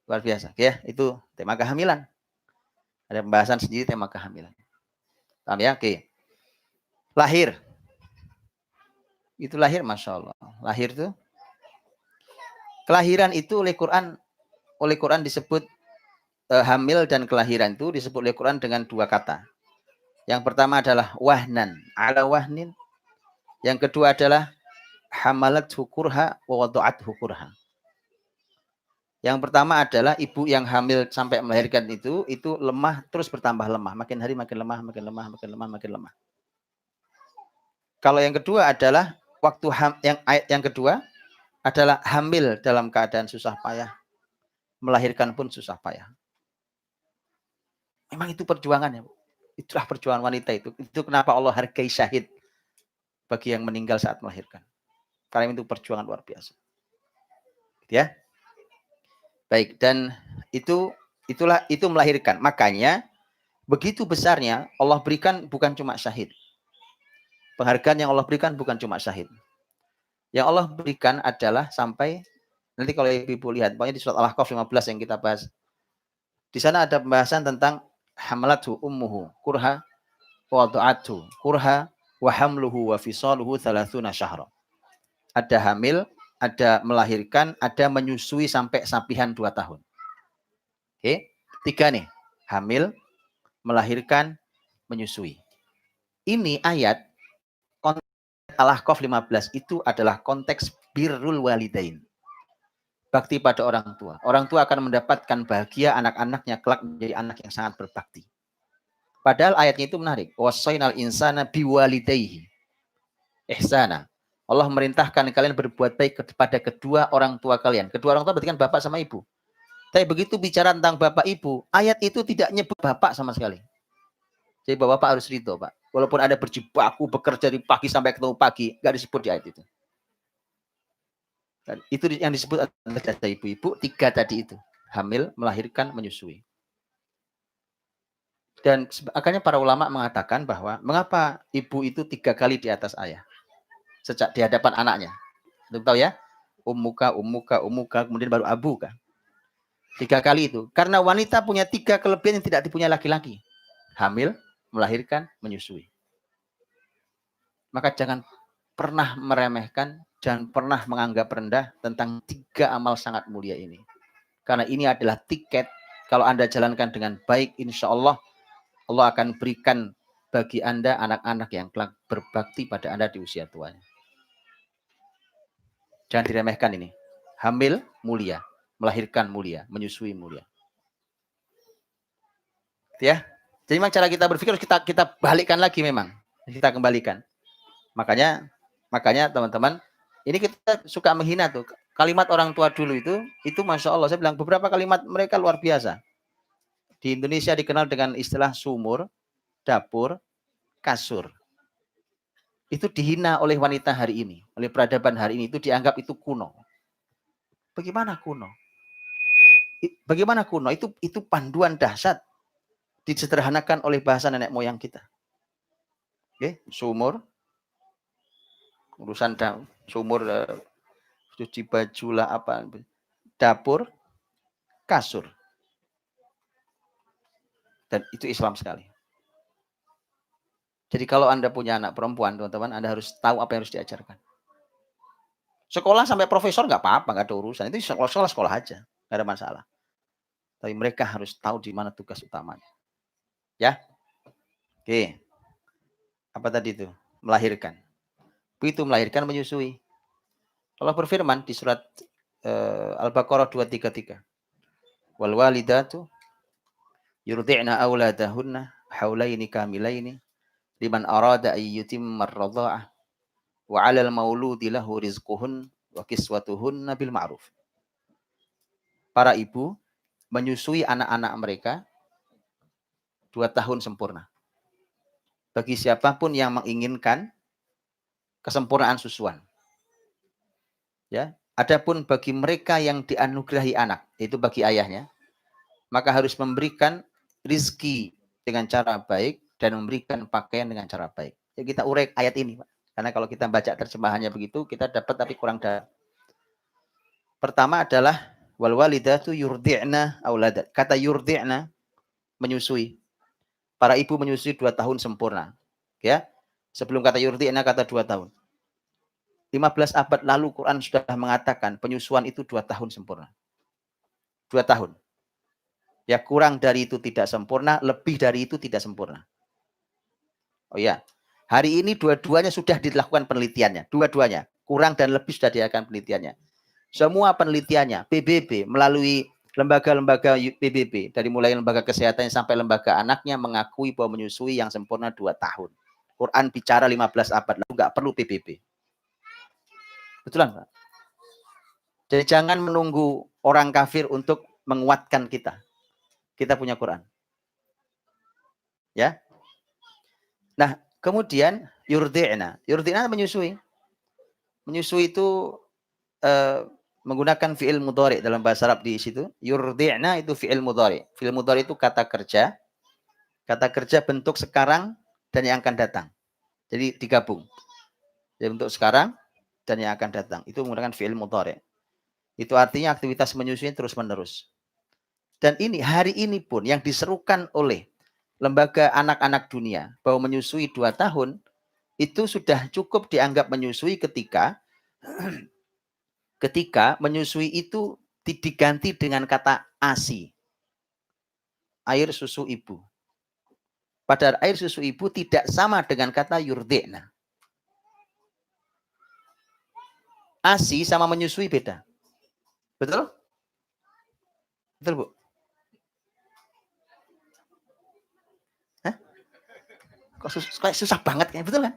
Luar biasa. Ya, itu tema kehamilan. Ada pembahasan sendiri tema kehamilan. Paham ya? Oke. Lahir. Itu lahir, Masya Allah. Lahir itu. Kelahiran itu oleh Quran disebut hamil dan kelahiran itu disebut oleh Quran dengan dua kata. Yang pertama adalah wahnan ala wahnin. Yang kedua adalah hamalat hukurha wa wadu'at hukurha. Yang pertama adalah ibu yang hamil sampai melahirkan itu lemah, terus bertambah lemah. Makin hari makin lemah, makin lemah, makin lemah, makin lemah. Kalau yang kedua adalah yang kedua adalah hamil dalam keadaan susah payah. Melahirkan pun susah payah. Memang itu perjuangannya. Itulah perjuangan wanita itu. Itu kenapa Allah hargai syahid bagi yang meninggal saat melahirkan. Karena itu perjuangan luar biasa. Ya. Baik, dan itu melahirkan. Makanya begitu besarnya Allah berikan bukan cuma syahid. Penghargaan yang Allah berikan bukan cuma syahid. Yang Allah berikan adalah sampai nanti kalau ibu lihat, pokoknya di surat Al-Ahqaf 15 yang kita bahas. Di sana ada pembahasan tentang hamalathu ummuhu kurha wa wada'athu kurha wa hamluhu wa fisaluhu 30 syahra. Ada hamil, ada melahirkan, ada menyusui sampai sapihan 2 tahun. Oke, 3 nih. Hamil, melahirkan, menyusui. Ini ayat Al-Ahqaf 15 itu adalah konteks birrul walidain. Bakti pada orang tua. Orang tua akan mendapatkan bahagia anak-anaknya kelak menjadi anak yang sangat berbakti. Padahal ayatnya itu menarik. Wasainal insana biwalidayhi ihsana. Allah merintahkan kalian berbuat baik kepada kedua orang tua kalian. Kedua orang tua berarti kan bapak sama ibu. Tapi begitu bicara tentang bapak ibu, ayat itu tidak nyebut bapak sama sekali. Jadi bapak harus ridho, Pak. Walaupun ada berjibaku, bekerja dari pagi sampai ketemu pagi, nggak disebut di ayat itu. Dan itu yang disebut adalah ibu-ibu 3 tadi itu. Hamil, melahirkan, menyusui. Dan akhirnya para ulama mengatakan bahwa mengapa ibu itu 3 kali di atas ayah. Sejak di hadapan anaknya. Untuk tahu ya? Ummuka, kemudian baru abuka. 3 kali itu. Karena wanita punya 3 kelebihan yang tidak dipunyai laki-laki. Hamil, melahirkan, menyusui. Maka jangan pernah meremehkan Jangan pernah menganggap rendah tentang 3 amal sangat mulia ini. Karena ini adalah tiket. Kalau Anda jalankan dengan baik, insya Allah, Allah akan berikan bagi Anda anak-anak yang kelak berbakti pada Anda di usia tuanya. Jangan diremehkan ini. Hamil mulia, melahirkan mulia, menyusui mulia. Ya. Jadi memang cara kita berpikir kita balikkan lagi memang. Kita kembalikan. Makanya teman-teman, ini kita suka menghina tuh. Kalimat orang tua dulu itu Masya Allah, saya bilang beberapa kalimat mereka luar biasa. Di Indonesia dikenal dengan istilah sumur, dapur, kasur. Itu dihina oleh wanita hari ini, oleh peradaban hari ini, itu dianggap itu kuno. Bagaimana kuno? Bagaimana kuno? Itu panduan dahsyat disederhanakan oleh bahasa nenek moyang kita. Oke, sumur, urusan sumur, cuci baju lah apa, dapur, kasur. Dan itu Islam sekali. Jadi kalau Anda punya anak perempuan, teman-teman, Anda harus tahu apa yang harus diajarkan. Sekolah sampai profesor nggak apa-apa, nggak ada urusan. Itu sekolah aja, nggak ada masalah. Tapi mereka harus tahu di mana tugas utamanya. Ya, oke. Apa tadi itu? Melahirkan. Begitu melahirkan, menyusui. Allah berfirman di surat Al-Baqarah 233. Wal walidatu yurdi'na auladahunna haulaini kamilaini liman arada ayyutimma ar-radha'ah wa 'alal mauludi lahu rizquhun wa kiswatuhunna bil ma'ruf. Para ibu menyusui anak-anak mereka 2 tahun sempurna. Bagi siapapun yang menginginkan kesempurnaan susuan. Ya, adapun bagi mereka yang dianugerahi anak, itu bagi ayahnya, maka harus memberikan rizki dengan cara baik dan memberikan pakaian dengan cara baik. Ya, kita urai ayat ini, Pak. Karena kalau kita baca terjemahannya begitu, kita dapat tapi kurang dalam. Pertama adalah wal walidatu yurdi'na auladat. Kata yurdi'na, menyusui. Para ibu menyusui 2 tahun sempurna. Ya. Sebelum kata yurdi'na, kata 2 tahun. 15 abad lalu Quran sudah mengatakan penyusuan itu 2 tahun sempurna. 2 tahun. Ya, kurang dari itu tidak sempurna, lebih dari itu tidak sempurna. Oh ya, hari ini dua-duanya sudah dilakukan penelitiannya. Dua-duanya, kurang dan lebih sudah dilakukan penelitiannya. Semua penelitiannya, PBB melalui lembaga-lembaga PBB, dari mulai lembaga kesehatan sampai lembaga anaknya mengakui bahwa menyusui yang sempurna 2 tahun. Quran bicara 15 abad lalu, nggak perlu PBB. Betulan, Pak? Jadi jangan menunggu orang kafir untuk menguatkan kita. Kita punya Quran. Ya. Nah, kemudian yurdi'na. Yurdi'na menyusui. Menyusui itu menggunakan fi'il mudhari dalam bahasa Arab di situ. Yurdi'na itu fi'il mudhari. Fi'il mudhari itu kata kerja. Kata kerja bentuk sekarang dan yang akan datang. Jadi digabung. Jadi bentuk sekarang dan yang akan datang. Itu menggunakan fi'il mudhari. Itu artinya aktivitas menyusui terus-menerus. Dan ini hari ini pun yang diserukan oleh lembaga anak-anak dunia bahwa menyusui 2 tahun itu sudah cukup dianggap menyusui ketika menyusui itu diganti dengan kata ASI. Air susu ibu. Padahal air susu ibu tidak sama dengan kata yurdi'na. ASI sama menyusui beda. Betul? Betul, Bu? Hah? Kok susah banget kan? Betul kan?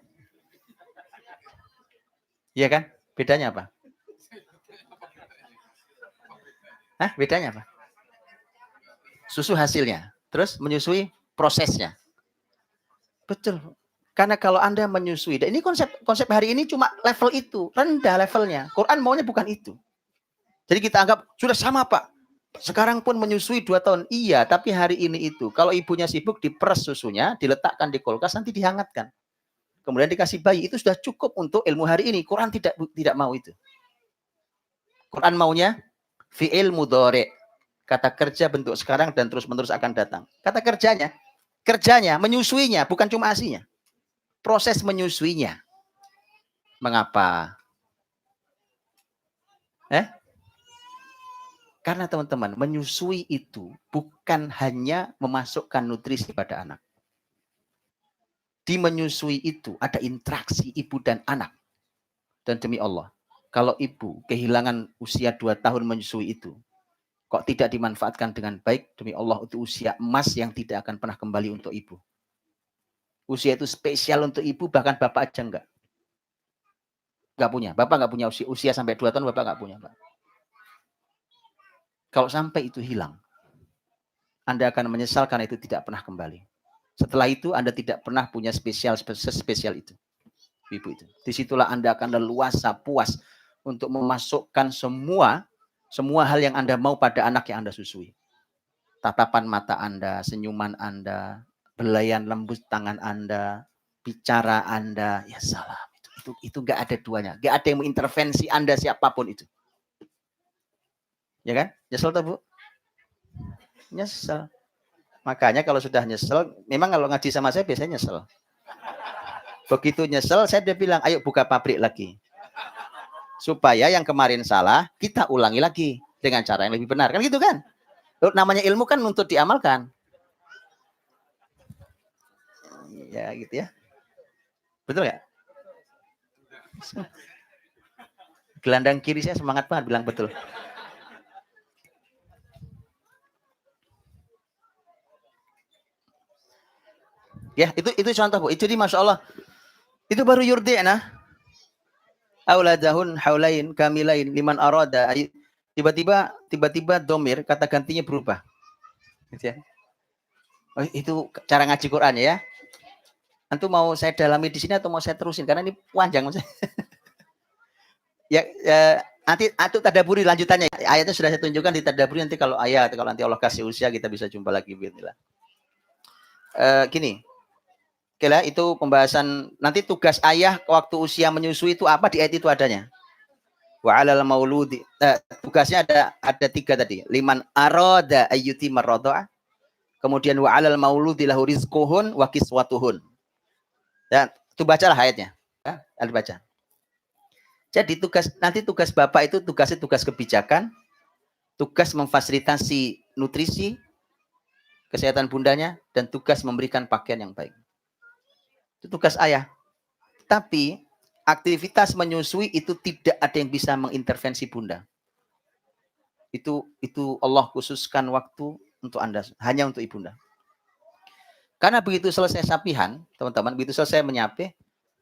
Iya kan? Bedanya apa? Hah? Bedanya apa? Susu hasilnya. Terus menyusui prosesnya. Betul. Karena kalau Anda menyusui, dan ini konsep hari ini cuma level itu, rendah levelnya. Quran maunya bukan itu. Jadi kita anggap sudah sama, Pak. Sekarang pun menyusui 2 tahun. Iya, tapi hari ini itu. Kalau ibunya sibuk, diperes susunya, diletakkan di kulkas, nanti dihangatkan. Kemudian dikasih bayi. Itu sudah cukup untuk ilmu hari ini. Quran tidak mau itu. Quran maunya fi'il mudhari. Kata kerja bentuk sekarang dan terus-menerus akan datang. Kata kerjanya, menyusuinya, bukan cuma asinya. Proses menyusuinya. Mengapa? Karena teman-teman, menyusui itu bukan hanya memasukkan nutrisi pada anak. Di menyusui itu ada interaksi ibu dan anak. Dan demi Allah, kalau ibu kehilangan usia 2 tahun menyusui itu, kok tidak dimanfaatkan dengan baik, demi Allah itu usia emas yang tidak akan pernah kembali untuk ibu. Usia itu spesial untuk ibu, bahkan bapak aja enggak. Enggak punya. Bapak enggak punya usia sampai 2 tahun, bapak enggak punya, Pak. Kalau sampai itu hilang, Anda akan menyesal karena itu tidak pernah kembali. Setelah itu Anda tidak pernah punya spesial itu. Ibu itu. Disitulah Anda akan leluasa, puas untuk memasukkan semua hal yang Anda mau pada anak yang Anda susui. Tatapan mata Anda, senyuman Anda, belayan lembut tangan Anda, bicara Anda, ya salam. Itu enggak ada duanya. Enggak ada yang mengintervensi Anda siapapun itu. Ya kan? Nyesel tuh, Bu? Nyesel. Makanya kalau sudah nyesel, memang kalau ngaji sama saya biasanya nyesel. Begitu nyesel, saya udah bilang, ayo buka pabrik lagi. Supaya yang kemarin salah, kita ulangi lagi dengan cara yang lebih benar. Kan gitu kan? Namanya ilmu kan untuk diamalkan. Ya gitu ya. Betul nggak? Gelandang kiri saya semangat banget bilang betul. Ya, itu contoh, Bu. Itu di Masya Allah. Itu baru yurdi'na. Auladahun haulain kamilain liman arada. Tiba-tiba domir, kata gantinya berubah. Gitu ya. Oh, itu cara ngaji Quran ya. Antum mau saya dalami di sini atau mau saya terusin? Karena ini panjang. Ya, nanti tadaburi lanjutannya. Ayatnya sudah saya tunjukkan di tadaburi, nanti kalau nanti Allah kasih usia kita bisa jumpa lagi. Gini. Oke lah, itu pembahasan. Nanti tugas ayah waktu usia menyusui itu apa, di ayat itu adanya. Wa 'alal mauludi. Tugasnya ada 3 tadi. Liman arada ayyuti marradha. Kemudian wa 'alal mauludi lahu rizquhun wa kiswatuhun. Ya, itu bacalah ayatnya. Ya, baca. Jadi tugas bapak itu tugas kebijakan, tugas memfasilitasi nutrisi, kesehatan bundanya, dan tugas memberikan pakaian yang baik. Itu tugas ayah. Tapi aktivitas menyusui itu tidak ada yang bisa mengintervensi bunda. Itu Allah khususkan waktu untuk Anda, hanya untuk ibunda. Karena begitu selesai sapihan, teman-teman, begitu selesai menyapih,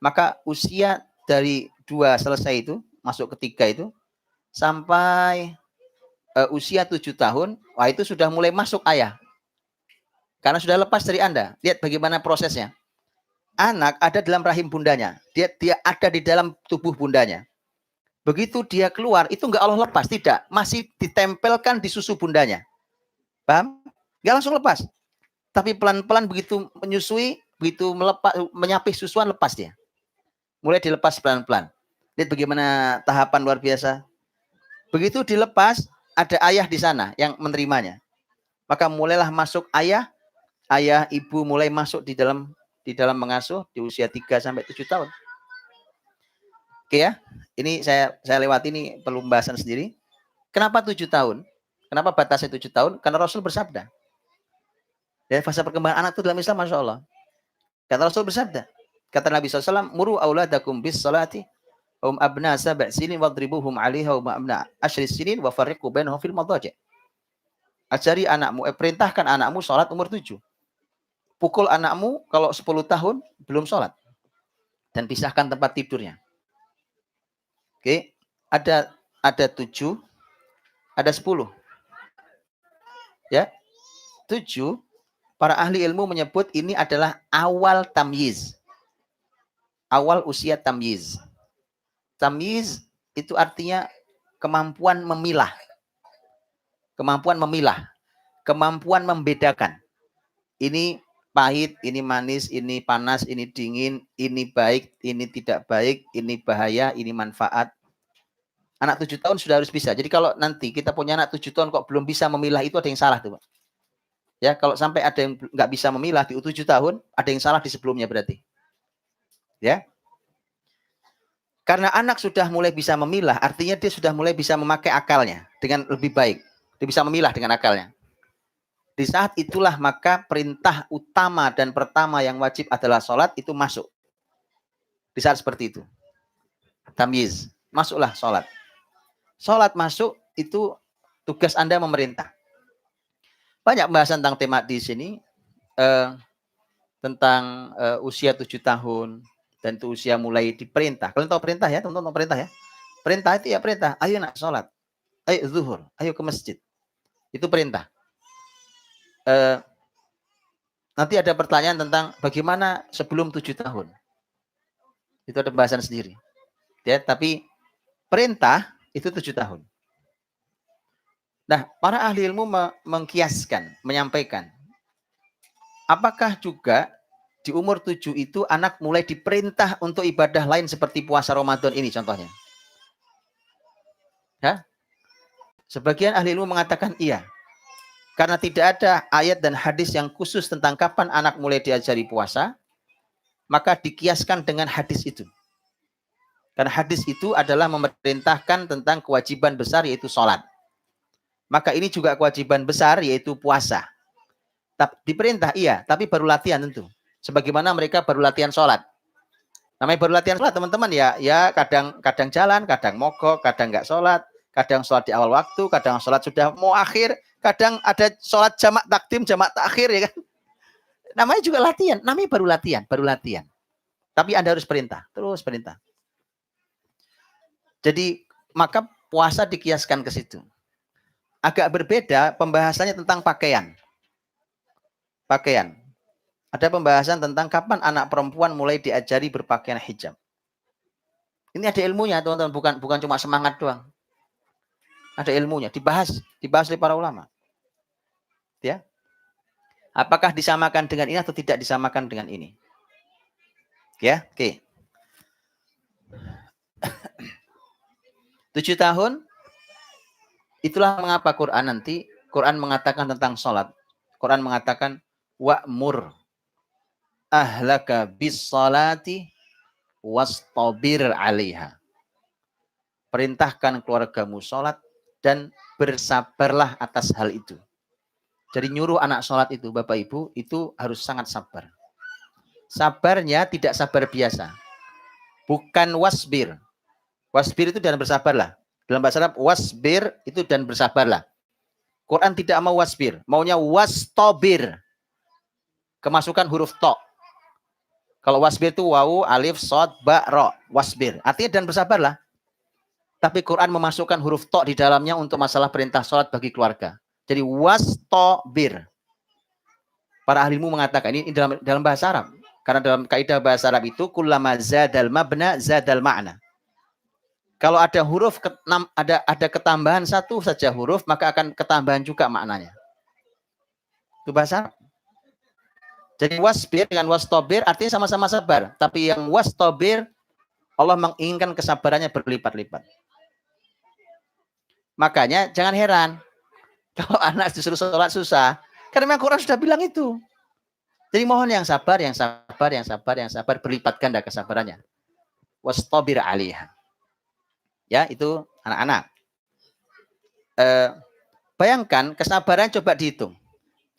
maka usia dari 2 selesai itu, masuk ke 3 itu, sampai usia 7 tahun, wah itu sudah mulai masuk ayah. Karena sudah lepas dari Anda. Lihat bagaimana prosesnya. Anak ada dalam rahim bundanya. Dia ada di dalam tubuh bundanya. Begitu dia keluar, itu enggak Allah lepas. Tidak. Masih ditempelkan di susu bundanya. Paham? Enggak langsung lepas. Tapi pelan-pelan begitu menyusui, begitu menyapih susuan, lepas dia. Mulai dilepas pelan-pelan. Lihat bagaimana tahapan luar biasa. Begitu dilepas, ada ayah di sana yang menerimanya. Maka mulailah masuk ayah, ibu mulai masuk di dalam mengasuh di usia 3 sampai 7 tahun. Oke ya. Ini saya lewati, ini perlu pembahasan sendiri. Kenapa 7 tahun? Kenapa batasnya 7 tahun? Karena Rasul bersabda. Ya, fase perkembangan anak itu dalam Islam, Masya Allah. Kata Rasul bersabda. Kata Nabi SAW, muru auladakum bis salati abna 7 sinin wadribuhum 'alaiha abna 10 sinin wa farriqu bainahum fil madaji'. Ajari anakmu, perintahkan anakmu sholat umur 7. Pukul anakmu kalau 10 tahun belum sholat. Dan pisahkan tempat tidurnya. Oke, ada 7, ada 10. Ya. 7, para ahli ilmu menyebut ini adalah awal tamyiz. Awal usia tamyiz. Tamyiz itu artinya kemampuan memilah. Kemampuan membedakan. Ini pahit, ini manis, ini panas, ini dingin, ini baik, ini tidak baik, ini bahaya, ini manfaat. Anak 7 tahun sudah harus bisa. Jadi kalau nanti kita punya anak 7 tahun kok belum bisa memilah, itu ada yang salah tuh, Pak. Ya, kalau sampai ada yang nggak bisa memilah di 7 tahun, ada yang salah di sebelumnya berarti. Ya. Karena anak sudah mulai bisa memilah, artinya dia sudah mulai bisa memakai akalnya dengan lebih baik. Dia bisa memilah dengan akalnya. Di saat itulah maka perintah utama dan pertama yang wajib adalah sholat itu masuk. Di saat seperti itu. Tamyiz, masuklah sholat. Sholat masuk itu tugas Anda memerintah. Banyak bahasan tentang tema di sini. Tentang usia 7 tahun. Dan itu usia mulai diperintah. Kalian tahu perintah ya, teman-teman tahu perintah ya? Perintah itu ya perintah. Ayo nak sholat. Ayo zuhur. Ayo ke masjid. Itu perintah. Nanti ada pertanyaan tentang bagaimana sebelum 7 tahun. Itu ada bahasan sendiri. Ya, tapi perintah itu 7 tahun. Nah, para ahli ilmu mengkiaskan, menyampaikan. Apakah juga di umur 7 itu anak mulai diperintah untuk ibadah lain seperti puasa Ramadan ini contohnya? Ya? Sebagian ahli ilmu mengatakan iya. Karena tidak ada ayat dan hadis yang khusus tentang kapan anak mulai diajari puasa, maka dikiaskan dengan hadis itu. Karena hadis itu adalah memerintahkan tentang kewajiban besar yaitu sholat. Maka ini juga kewajiban besar yaitu puasa. Diperintah iya, tapi baru latihan tentu. Sebagaimana mereka baru latihan sholat. Namanya baru latihan sholat teman-teman ya kadang jalan, kadang mogok, kadang nggak sholat, kadang sholat di awal waktu, kadang sholat sudah mau akhir, kadang ada sholat jamak takdim, jamak takhir ya kan. Namanya juga latihan, namanya baru latihan. Tapi Anda harus perintah, terus perintah. Jadi maka puasa dikiaskan ke situ. Agak berbeda pembahasannya tentang pakaian. Ada pembahasan tentang kapan anak perempuan mulai diajari berpakaian hijab. Ini ada ilmunya, teman-teman, bukan cuma semangat doang. Ada ilmunya, dibahas oleh para ulama. Ya. Apakah disamakan dengan ini atau tidak disamakan dengan ini? Ya, oke. 7 tahun, itulah mengapa Quran mengatakan tentang sholat. Quran mengatakan, wa'mur ahlaka bis salati wastabir 'alaiha. Perintahkan keluargamu sholat dan bersabarlah atas hal itu. Jadi nyuruh anak sholat itu, Bapak Ibu, itu harus sangat sabar. Sabarnya tidak sabar biasa. Bukan wasbir. Wasbir itu dan bersabarlah. Dalam bahasa Arab, wasbir itu dan bersabarlah. Quran tidak mau wasbir. Maunya wastobir. Kemasukan huruf to. Kalau wasbir itu wawu, alif, sod, ba, ro. Wasbir. Artinya dan bersabarlah. Tapi Quran memasukkan huruf to di dalamnya untuk masalah perintah sholat bagi keluarga. Jadi wastobir. Para ahlimu mengatakan ini dalam bahasa Arab. Karena dalam kaidah bahasa Arab itu kullama zadal mabna zadal ma'na. Kalau ada huruf ada ketambahan satu saja huruf, maka akan ketambahan juga maknanya. Itu bahasa Arab. Jadi wasbir dengan wastobir artinya sama-sama sabar. Tapi yang wastobir Allah menginginkan kesabarannya berlipat-lipat. Makanya jangan heran kalau anak disuruh sholat susah. Karena memang Quran sudah bilang itu. Jadi mohon yang sabar, berlipat ganda kesabarannya. Wastobir 'alaiha. Ya, itu anak-anak. Bayangkan kesabaran coba dihitung.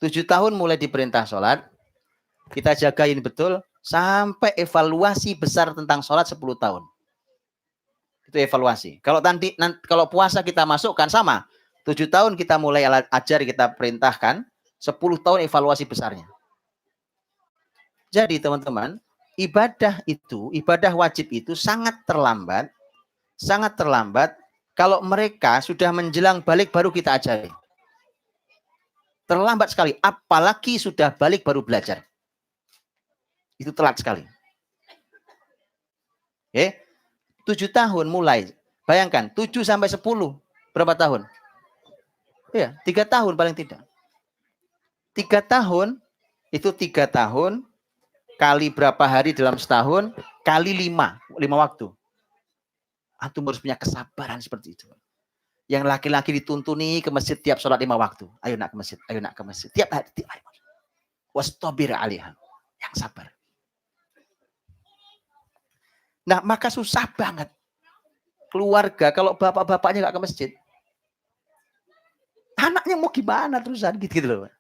7 tahun mulai diperintah sholat. Kita jagain betul sampai evaluasi besar tentang sholat 10 tahun. Itu evaluasi. Kalau puasa kita masukkan sama. 7 tahun kita mulai ajar, kita perintahkan. 10 tahun evaluasi besarnya. Jadi teman-teman, ibadah wajib itu sangat terlambat kalau mereka sudah menjelang balik baru kita ajari. Terlambat sekali, apalagi sudah balik baru belajar. Itu telat sekali. Oke. 7 tahun mulai. Bayangkan, 7 sampai 10. Berapa tahun? Ya, 3 tahun paling tidak. 3 tahun, itu 3 tahun, kali berapa hari dalam setahun, kali 5 waktu. Antum harus punya kesabaran seperti itu. Yang laki-laki dituntuni ke masjid tiap sholat 5 waktu. Ayo nak ke masjid. Tiap hari. Wastabir 'alaiha. Yang sabar. Nah, maka susah banget. keluarga kalau bapak-bapaknya nggak ke masjid, anaknya mau gimana terusan gitu loh.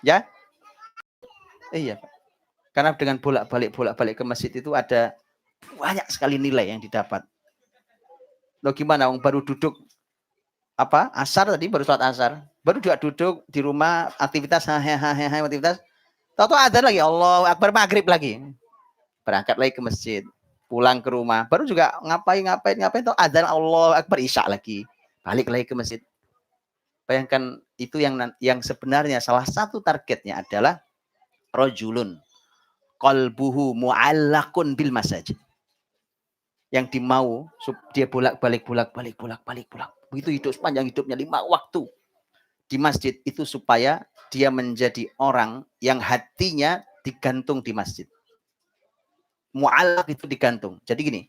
Ya, iya Pak. Karena dengan bolak-balik ke masjid itu ada banyak sekali nilai yang didapat. Loh gimana? Baru duduk asar tadi, baru sholat asar, baru juga duduk di rumah aktivitas aktivitas. Tahu-tahu adzan lagi, Allahu Akbar, maghrib lagi, berangkat lagi ke masjid, pulang ke rumah, baru juga ngapain, tahu adzan Allahu Akbar, isya lagi, balik lagi ke masjid. Bayangkan itu yang sebenarnya salah satu targetnya adalah rajulun qalbuhu mu'allaqun bil masajid. Yang dimau dia bolak-balik. Begitu hidup sepanjang hidupnya 5 waktu di masjid itu supaya dia menjadi orang yang hatinya digantung di masjid. Mu'allaq itu digantung. Jadi gini,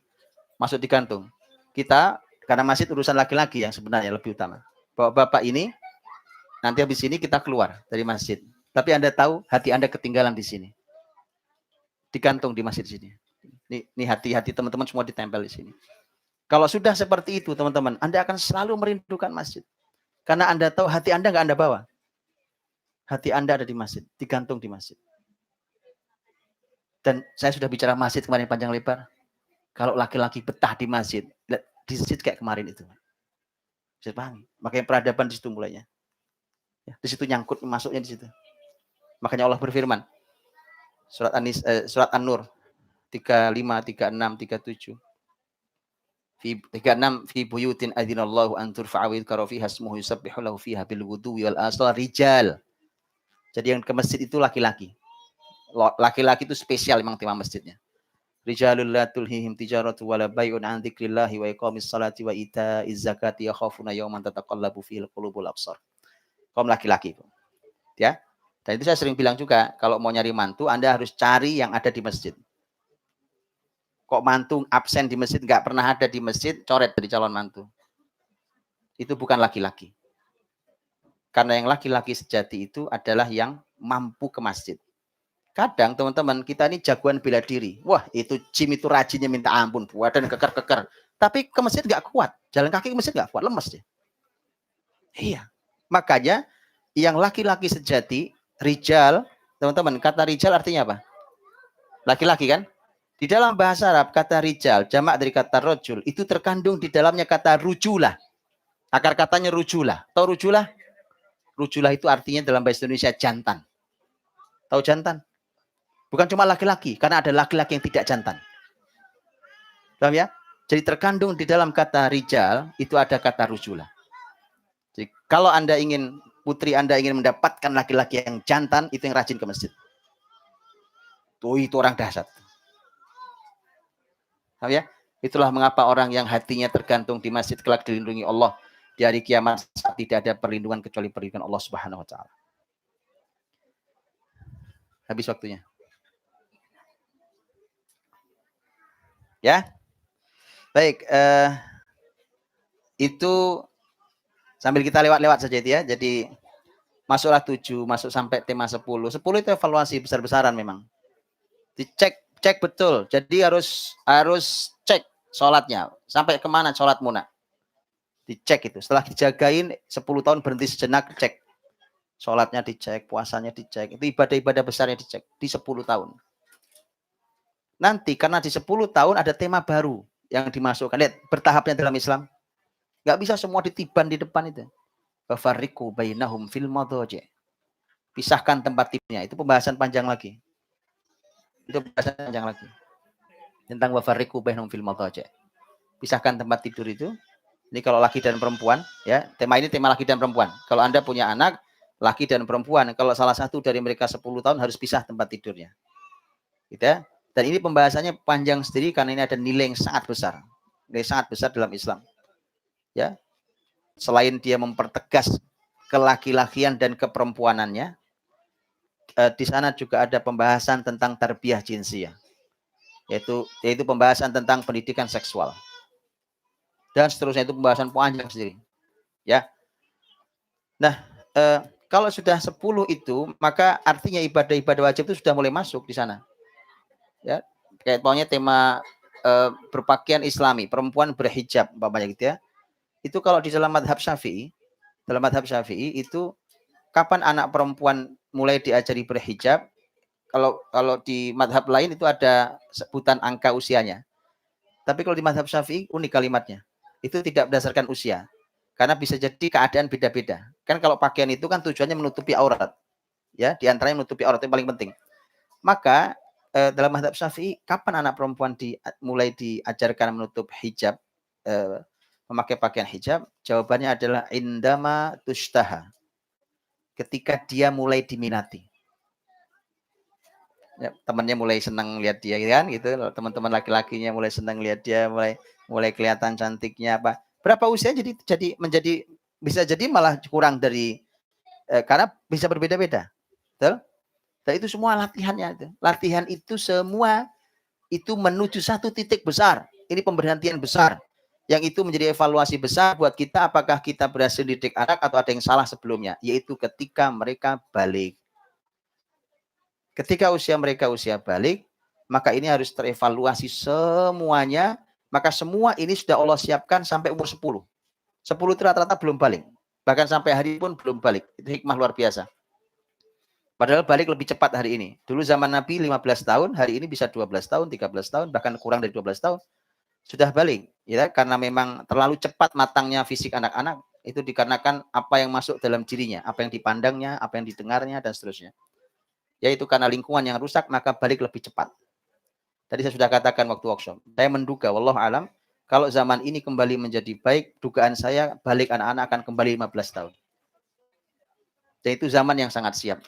maksud digantung. Kita karena masjid urusan laki-laki yang sebenarnya lebih utama. Bapak ini nanti habis ini kita keluar dari masjid. Tapi Anda tahu hati Anda ketinggalan di sini. Digantung di masjid sini. Ini hati-hati teman-teman semua ditempel di sini. Kalau sudah seperti itu teman-teman, Anda akan selalu merindukan masjid. Karena Anda tahu hati Anda nggak Anda bawa. Hati Anda ada di masjid, digantung di masjid. Dan saya sudah bicara masjid kemarin panjang lebar. Kalau laki-laki betah di masjid kayak kemarin itu. Saya pahami. Makanya peradaban di situ mulainya. Ya, di situ nyangkut masuknya di situ. Makanya Allah berfirman. Surat An-Nur 35, 36, 37. 36 fi buyutin adzinallahu an turfa'a wa yudhkara fiha ismuhu yusabbihu lahu fiha bil ghudwi wal asal rijal. Jadi yang ke masjid itu laki-laki. Laki-laki itu spesial memang tema masjidnya. Rijalul la tulhihim tijaratu wala bai'un an dzikrillahi wa iqamis salati wa ita'iz zakati yakhafuna yawman tataqallabu fihil qulubul absar. Kaum laki-laki itu. Ya. Dan itu saya sering bilang juga, kalau mau nyari mantu Anda harus cari yang ada di masjid. Kok mantu absen di masjid, nggak pernah ada di masjid, coret dari calon mantu. Itu bukan laki-laki. Karena yang laki-laki sejati itu adalah yang mampu ke masjid. Kadang teman-teman kita ini jagoan bela diri. Wah itu gym itu rajinnya minta ampun, badan keker-keker. Tapi ke masjid nggak kuat. Jalan kaki ke masjid nggak kuat, lemes dia. Iya. Makanya yang laki-laki sejati, rijal, teman-teman, kata rijal artinya apa? Laki-laki kan? Di dalam bahasa Arab, kata rijal, jamak dari kata rojul, itu terkandung di dalamnya kata rujulah. Akar katanya rujulah. Tahu rujulah? Rujulah itu artinya dalam bahasa Indonesia jantan. Tahu jantan? Bukan cuma laki-laki, karena ada laki-laki yang tidak jantan. Paham ya? Jadi terkandung di dalam kata rijal, itu ada kata rujulah. Jadi kalau Anda ingin, putri Anda ingin mendapatkan laki-laki yang jantan, itu yang rajin ke masjid. Tuh, itu orang dahsyat. Paham ya? Itulah mengapa orang yang hatinya tergantung di masjid kelak dilindungi Allah. Di hari kiamat saat tidak ada perlindungan kecuali perlindungan Allah Subhanahu wa taala. Habis waktunya. Ya. Baik, itu sambil kita lewat-lewat saja itu ya. Jadi masuklah 7, masuk sampai tema 10. 10 itu evaluasi besar-besaran memang. Cek betul. Jadi harus cek sholatnya. Sampai kemana sholatmu nak? Dicek itu. Setelah dijagain 10 tahun berhenti sejenak, cek. Sholatnya dicek, puasanya dicek. Itu ibadah-ibadah besarnya dicek. Di 10 tahun. Nanti karena di 10 tahun ada tema baru yang dimasukkan. Lihat bertahapnya dalam Islam. Nggak bisa semua ditiban di depan itu. Fafarriqu bainahum fil madhaji. Pisahkan tempat tidurnya. Itu pembahasan panjang lagi. Itu pembahasan panjang lagi. Tentang wafarriqu bainahum fil madhaji. Pisahkan tempat tidur itu. Ini kalau laki dan perempuan, ya. Tema ini tema laki dan perempuan. Kalau Anda punya anak, laki dan perempuan, kalau salah satu dari mereka 10 tahun harus pisah tempat tidurnya. Gitu ya. Dan ini pembahasannya panjang sendiri karena ini ada nilai yang sangat besar. Nilai sangat besar dalam Islam. Ya. Selain dia mempertegas kelaki-lakian dan keperempuanannya, di sana juga ada pembahasan tentang tarbiyah jinsiyah. Yaitu pembahasan tentang pendidikan seksual. Dan seterusnya itu pembahasan panjang sendiri. Ya. Nah, kalau sudah 10 itu, maka artinya ibadah-ibadah wajib itu sudah mulai masuk di sana. Ya, kayak pokoknya tema berpakaian Islami, perempuan berhijab, umpamanya gitu ya. Itu kalau di dalam madhab Syafi'i itu kapan anak perempuan mulai diajari berhijab? Kalau di madhab lain itu ada sebutan angka usianya. Tapi kalau di madhab Syafi'i unik kalimatnya. Itu tidak berdasarkan usia. Karena bisa jadi keadaan beda-beda. Kan kalau pakaian itu kan tujuannya menutupi aurat. Ya, di antaranya menutupi aurat yang paling penting. Maka dalam madhab Syafi'i, kapan anak perempuan mulai diajarkan menutup hijab, memakai pakaian hijab? Jawabannya adalah indama tushtaha. Ketika dia mulai diminati. Ya, temannya mulai senang lihat dia kan gitu, teman-teman laki-lakinya mulai senang lihat dia, mulai kelihatan cantiknya apa. Berapa usia jadi bisa jadi malah kurang dari karena bisa berbeda-beda. Betul? Dan itu semua latihannya itu. Latihan itu semua itu menuju satu titik besar. Ini pemberhentian besar. Yang itu menjadi evaluasi besar buat kita apakah kita berhasil didik anak atau ada yang salah sebelumnya, yaitu ketika mereka balik. Ketika mereka usia balik, maka ini harus terevaluasi semuanya. Maka semua ini sudah Allah siapkan sampai umur 10. 10 itu rata-rata belum balik. Bahkan sampai hari pun belum balik. Itu hikmah luar biasa. Padahal balik lebih cepat hari ini. Dulu zaman Nabi 15 tahun, hari ini bisa 12 tahun, 13 tahun, bahkan kurang dari 12 tahun. Sudah balik. Ya, karena memang terlalu cepat matangnya fisik anak-anak. Itu dikarenakan apa yang masuk dalam dirinya. Apa yang dipandangnya, apa yang didengarnya, dan seterusnya. Yaitu karena lingkungan yang rusak, maka balik lebih cepat. Tadi saya sudah katakan waktu workshop. Saya menduga, wallahu alam, kalau zaman ini kembali menjadi baik, dugaan saya balik anak-anak akan kembali 15 tahun. Dan itu zaman yang sangat siap.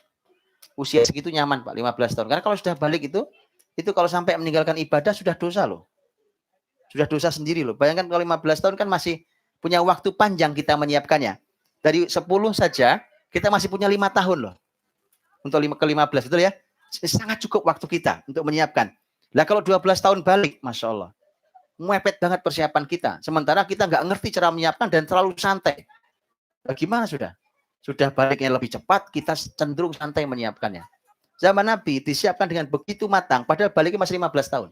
Usia segitu nyaman Pak, 15 tahun. Karena kalau sudah balik itu kalau sampai meninggalkan ibadah sudah dosa loh. Sudah dosa sendiri loh. Bayangkan kalau 15 tahun kan masih punya waktu panjang kita menyiapkannya. Dari 10 saja, kita masih punya 5 tahun loh. Untuk ke 15, betul ya? Sangat cukup waktu kita untuk menyiapkan. Lah kalau 12 tahun balik, Masya Allah. Mepet banget persiapan kita. Sementara kita nggak ngerti cara menyiapkan dan terlalu santai. Bagaimana sudah? Sudah baliknya lebih cepat, kita cenderung santai menyiapkannya. Zaman Nabi disiapkan dengan begitu matang, padahal baliknya masih 15 tahun.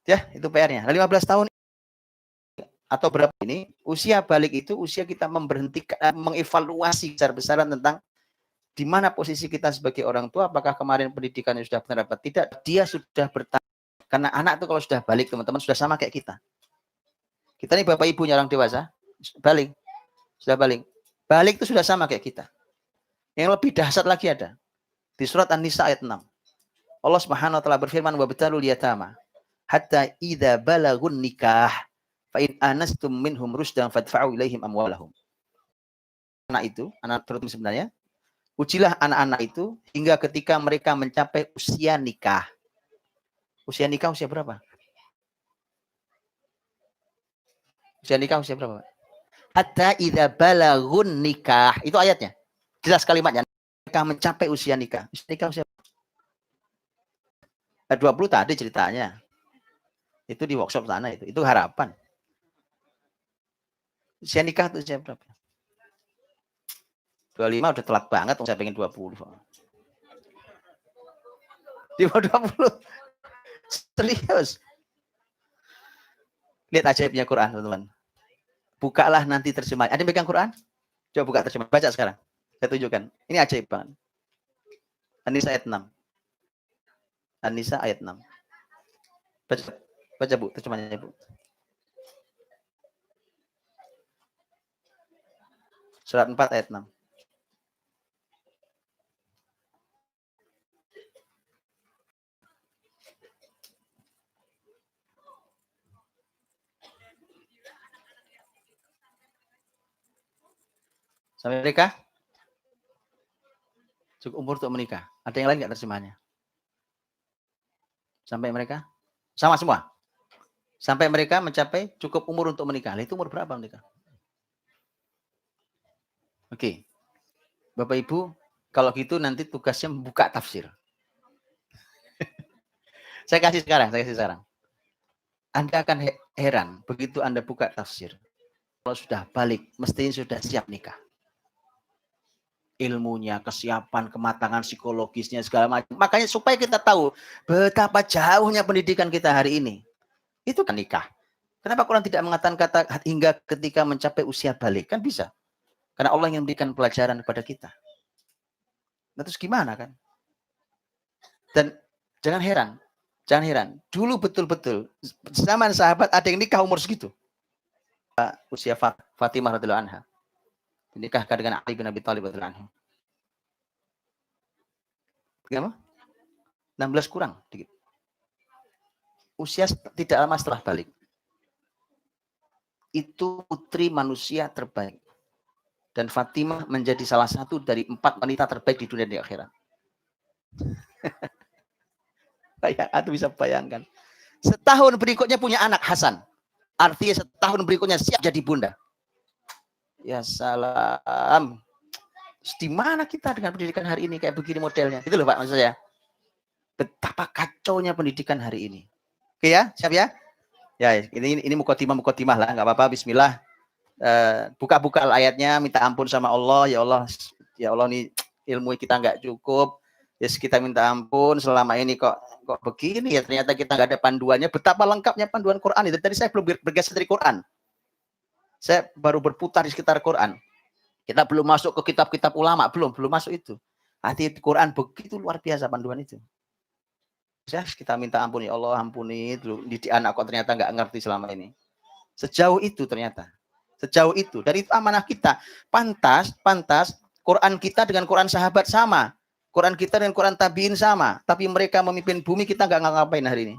Ya, itu PR-nya. 15 tahun atau berapa ini, usia balik itu usia kita memberhentikan, mengevaluasi besar-besaran tentang di mana posisi kita sebagai orang tua, apakah kemarin pendidikannya sudah benar apa tidak, dia sudah bertanya. Karena anak itu kalau sudah balik, teman-teman, sudah sama kayak kita. Kita ini bapak ibunya orang dewasa, balik. Sudah balik. Balik itu sudah sama kayak kita. Yang lebih dahsyat lagi ada. Di surat An-Nisa ayat 6. Allah Subhanahu wa taala berfirman, "Wabtalul yatama hatta idza balagun nikah fa in anastum minhum rusdan fadfa'u ilaihim amwalahum." Anak terutama sebenarnya, ujilah anak-anak itu hingga ketika mereka mencapai usia nikah. Usia nikah usia berapa? Usia nikah usia berapa? Hatta idza balagun nikah. Itu ayatnya. Jelas kalimatnya. Mereka mencapai usia nikah. Usia nikah usia 20 tadi ceritanya. Itu di workshop sana itu. Itu harapan. Usia nikah itu usia berapa? 25 udah telat banget, saya pengen 20. Di bawah 20. Serius. Lihat ajaibnya Quran, teman-teman. Bukalah nanti terjemahan. Ada yang pegang Quran? Coba buka terjemahan. Baca sekarang. Saya tunjukkan. Ini ajaib banget. An-Nisa ayat 6. An-Nisa ayat 6. Baca Bu, terjemahannya Bu. Surat 4 ayat 6. Sampai menikah? Cukup umur untuk menikah. Ada yang lain nggak terjemahannya? Sampai mereka? Sama semua? Sampai mereka mencapai cukup umur untuk menikah. Itu umur berapa menikah? Oke. Bapak Ibu, kalau gitu nanti tugasnya membuka tafsir. Saya kasih sekarang. Anda akan heran begitu Anda buka tafsir. Kalau sudah balik, mestinya sudah siap nikah. ilmunya, kesiapan, kematangan psikologisnya, segala macam. Makanya supaya kita tahu betapa jauhnya pendidikan kita hari ini. Itu kan nikah. Kenapa Quran tidak mengatakan kata hingga ketika mencapai usia balik? Kan bisa. Karena Allah yang memberikan pelajaran kepada kita. Nah, terus gimana kan? Dan jangan heran. Dulu betul-betul zaman sahabat ada yang nikah umur segitu. Usia Fatimah radhiyallahu anha. Dinikahkan dengan Ali bin Abi Thalib radhiyallahu anhu. Berapa? 16 kurang dikit. Usia tidak lama setelah balik. Itu putri manusia terbaik. Dan Fatimah menjadi salah satu dari 4 wanita terbaik di dunia dan di akhirat. Anda bisa bayangkan. Setahun berikutnya punya anak Hasan. Artinya setahun berikutnya siap jadi bunda. Ya salam. Di mana kita dengan pendidikan hari ini kayak begini modelnya? Itu loh Pak maksud saya. Betapa kacaunya pendidikan hari ini. Oke ya, siap ya? Ya, ini mukotimah lah, nggak apa-apa. Bismillah. Buka-buka ayatnya, minta ampun sama Allah. Ya Allah nih ilmu kita nggak cukup. Yes, kita minta ampun selama ini kok begini ya, ternyata kita nggak ada panduannya. Betapa lengkapnya panduan Quran itu. Tadi saya belum bergeser dari Quran. Saya baru berputar di sekitar Quran. Kita belum masuk ke kitab-kitab ulama, belum masuk itu. Hati Quran begitu luar biasa panduan itu. Ya, kita minta ampun ya Allah, ampuni dulu didik anak kok ternyata nggak ngerti selama ini. Sejauh itu ternyata. Sejauh itu. Dari itu amanah kita. Pantas Quran kita dengan Quran sahabat sama. Quran kita dengan Quran tabiin sama. Tapi mereka memimpin bumi, kita nggak ngapain hari ini.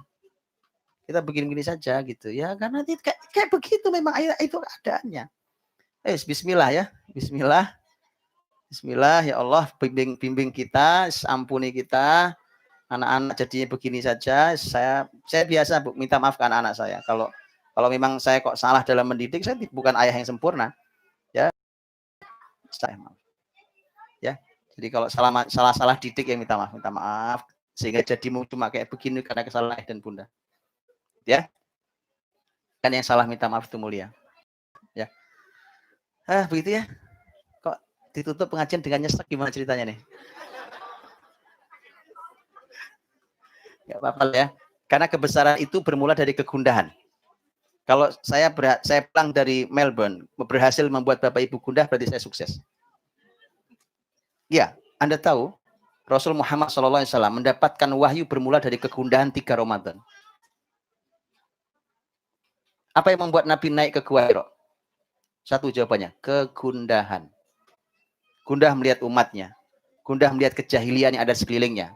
Kita begini-begini saja gitu. Ya karena kayak begitu memang itu keadaannya. Bismillah ya. Bismillah ya Allah, bimbing kita, ampuni kita. Anak-anak jadinya begini saja. Saya biasa Bu, minta maaf ke anak-anak saya. Kalau memang saya kok salah dalam mendidik, saya bukan ayah yang sempurna. Ya. Saya maaf. Ya. Jadi kalau salah didik ya minta maaf. Sehingga jadi cuma kayak begini karena kesalahan ayah dan bunda. Ya. Kan yang salah minta maaf itu mulia. Ya. Begitu ya. Kok ditutup pengajian dengan nyesek, gimana ceritanya nih? Nggak apa-apa ya. Karena kebesaran itu bermula dari kegundahan. Kalau saya pulang dari Melbourne, berhasil membuat Bapak Ibu gundah, berarti saya sukses. Ya, Anda tahu, Rasul Muhammad SAW mendapatkan wahyu bermula dari kegundahan 3 Ramadan. Apa yang membuat Nabi naik ke Gua Hira? Satu jawabannya, kegundahan. Gundah melihat umatnya. Gundah melihat kejahilian yang ada sekelilingnya.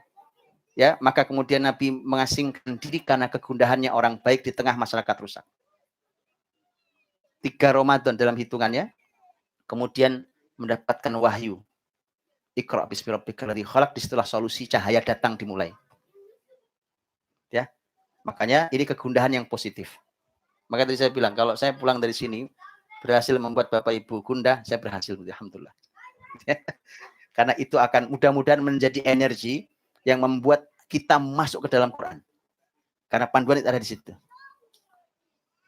Ya, maka kemudian Nabi mengasingkan diri karena kegundahannya orang baik di tengah masyarakat rusak. 3 Ramadan dalam hitungannya, kemudian mendapatkan wahyu. Iqra bismi rabbikal ladzi khalaq, disitulah solusi cahaya datang dimulai. Ya. Makanya ini kegundahan yang positif. Maka tadi saya bilang kalau saya pulang dari sini berhasil membuat Bapak Ibu gundah, saya berhasil, alhamdulillah. Karena itu akan mudah-mudahan menjadi energi yang membuat kita masuk ke dalam Quran. Karena panduan itu ada di situ.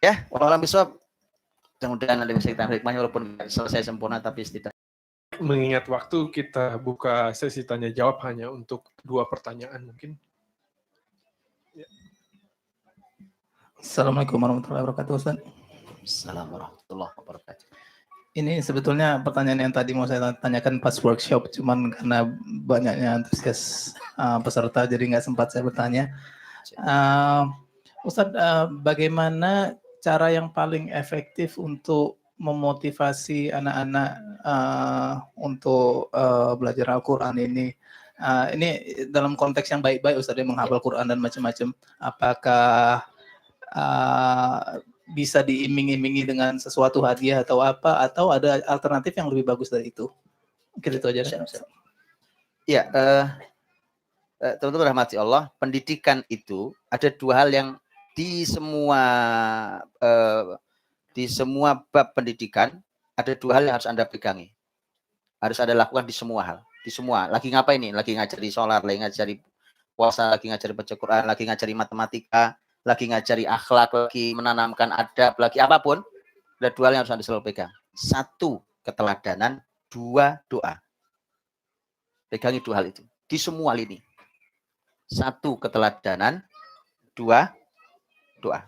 Ya, wallahu a'lam bishawab. Mudah-mudahan ada hikmahnya walaupun selesai sempurna tapi tidak. Mengingat waktu, kita buka sesi tanya jawab hanya untuk 2 pertanyaan mungkin. Ya. Assalamualaikum warahmatullahi wabarakatuh, Ustaz. Assalamualaikum warahmatullahi wabarakatuh. Ini sebetulnya pertanyaan yang tadi mau saya tanyakan pas workshop, cuman karena banyaknya antusias peserta jadi nggak sempat saya bertanya. Ustaz, bagaimana cara yang paling efektif untuk memotivasi anak-anak untuk belajar Al-Quran ini? Ini dalam konteks yang baik-baik, Ustaz, yang menghafal Quran dan macam-macam. Apakah bisa diiming-imingi dengan sesuatu hadiah atau apa, atau ada alternatif yang lebih bagus dari itu? Mungkin itu aja. Ya, teman-teman rahmati Allah, pendidikan itu ada 2 hal yang di semua bab pendidikan, ada 2 hal yang harus Anda pegangi. Harus Anda lakukan di semua hal. Di semua. Lagi ngapain nih? Lagi ngajari sholat, lagi ngajari puasa, lagi ngajari baca Quran, lagi ngajari matematika, lagi ngajari akhlak, lagi menanamkan adab, lagi apapun. Ada 2 hal yang harus Anda selalu pegang. 1, keteladanan. 2, doa. Pegangi dua hal itu di semua lini. Satu, keteladanan. Dua, doa.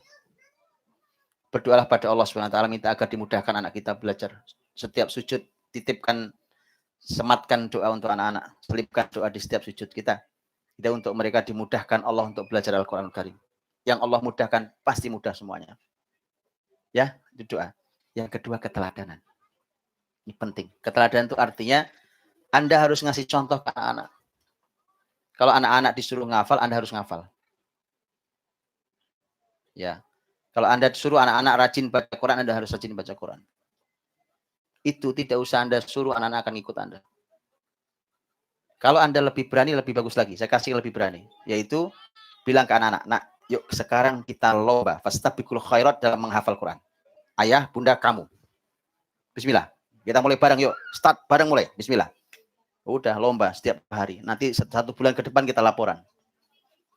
Berdoalah pada Allah SWT, minta agar dimudahkan anak kita belajar. Setiap sujud titipkan, sematkan doa untuk anak-anak. Selipkan doa di setiap sujud kita. Kita untuk mereka dimudahkan Allah untuk belajar Al-Quran Al-Karim. Yang Allah mudahkan pasti mudah semuanya. Ya, itu doa. Yang kedua, keteladanan. Ini penting. Keteladanan itu artinya Anda harus ngasih contoh ke anak-anak. Kalau anak-anak disuruh ngafal, Anda harus ngafal. Ya. Kalau Anda disuruh anak-anak rajin baca Quran, Anda harus rajin baca Quran. Itu tidak usah Anda suruh, anak-anak akan ikut Anda. Kalau Anda lebih berani, lebih bagus lagi. Saya kasih lebih berani. Yaitu, bilang ke anak-anak, nak, yuk sekarang kita lomba. Fastabiqul khairat dalam menghafal Quran. Ayah, bunda, kamu. Bismillah. Kita mulai bareng, yuk. Start bareng mulai. Bismillah. Udah lomba setiap hari. Nanti 1 bulan ke depan kita laporan.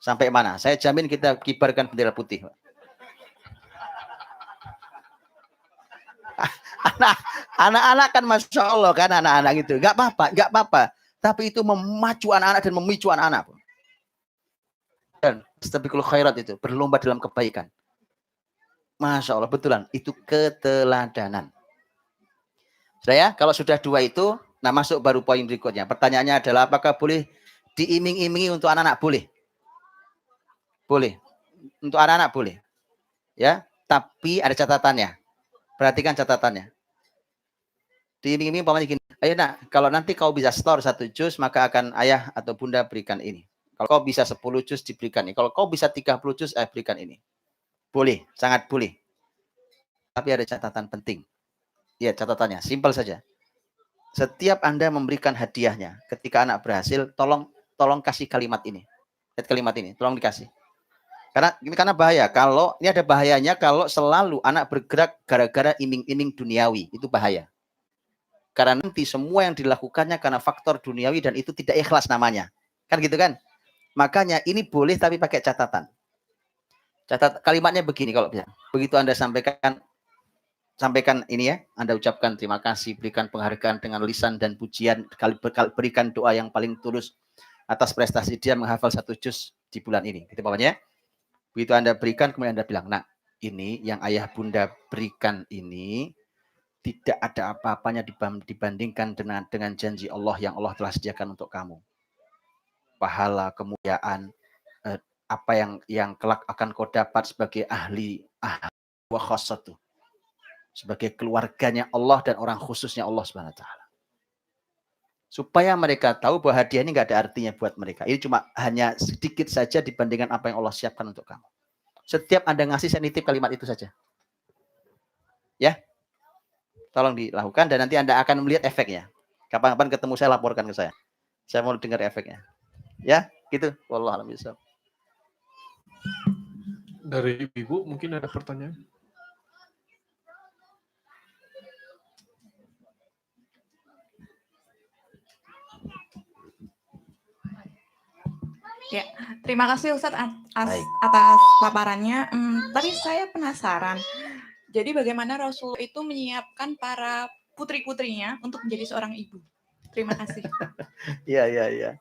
Sampai mana? Saya jamin kita kibarkan bendera putih. Anak-anak kan Masya Allah kan anak-anak gitu. Gak apa-apa. Tapi itu memacu anak-anak dan memicu anak-anak. Dan istabiqul khairat itu. Berlomba dalam kebaikan. Masya Allah, betulan. Itu keteladanan. Saya kalau sudah 2 itu, nah masuk baru poin berikutnya. Pertanyaannya adalah apakah boleh diiming-imingi untuk anak-anak? Boleh. Boleh. Untuk anak-anak boleh. Ya, tapi ada catatannya. Perhatikan catatannya. Diiming-imingi umpamanya gini. Ayo nak, kalau nanti kau bisa store 1 juz, maka akan ayah atau bunda berikan ini. Kalau kau bisa 10 juz, diberikan ini. Kalau kau bisa 30 juz, berikan ini. Boleh, sangat boleh. Tapi ada catatan penting. Ya, catatannya. Simpel saja. Setiap Anda memberikan hadiahnya, ketika anak berhasil, tolong kasih kalimat ini. Lihat kalimat ini, tolong dikasih. Karena bahaya. Kalau ini ada bahayanya kalau selalu anak bergerak gara-gara iming-iming duniawi, itu bahaya. Karena nanti semua yang dilakukannya karena faktor duniawi dan itu tidak ikhlas namanya. Kan gitu kan? Makanya ini boleh tapi pakai catatan. Kalimatnya begini kalau bisa. Begitu Anda sampaikan ini ya, Anda ucapkan terima kasih, berikan penghargaan dengan lisan dan pujian, berikan doa yang paling tulus atas prestasi dia menghafal 1 juz di bulan ini. Gitu pokoknya. Begitu Anda berikan, kemudian Anda bilang, nak, ini yang ayah bunda berikan ini tidak ada apa-apanya dibandingkan dengan janji Allah yang Allah telah sediakan untuk kamu. Pahala, kemuliaan, apa yang kelak akan kau dapat sebagai ahli wa khassatu. Sebagai keluarganya Allah dan orang khususnya Allah SWT. Supaya mereka tahu bahwa hadiah ini nggak ada artinya buat mereka. Ini cuma hanya sedikit saja dibandingkan apa yang Allah siapkan untuk kamu. Setiap Anda ngasih, saya nitip kalimat itu saja. Ya. Tolong dilakukan dan nanti Anda akan melihat efeknya. Kapan-kapan ketemu saya, laporkan ke saya. Saya mau dengar efeknya. Ya, gitu. Wallahu a'lam bishawab. Dari Ibu mungkin ada pertanyaan? Ya, terima kasih Ustadz Baik. atas paparannya. Tapi saya penasaran. Jadi bagaimana Rasul itu menyiapkan para putri-putrinya untuk menjadi seorang ibu? Terima kasih. Iya.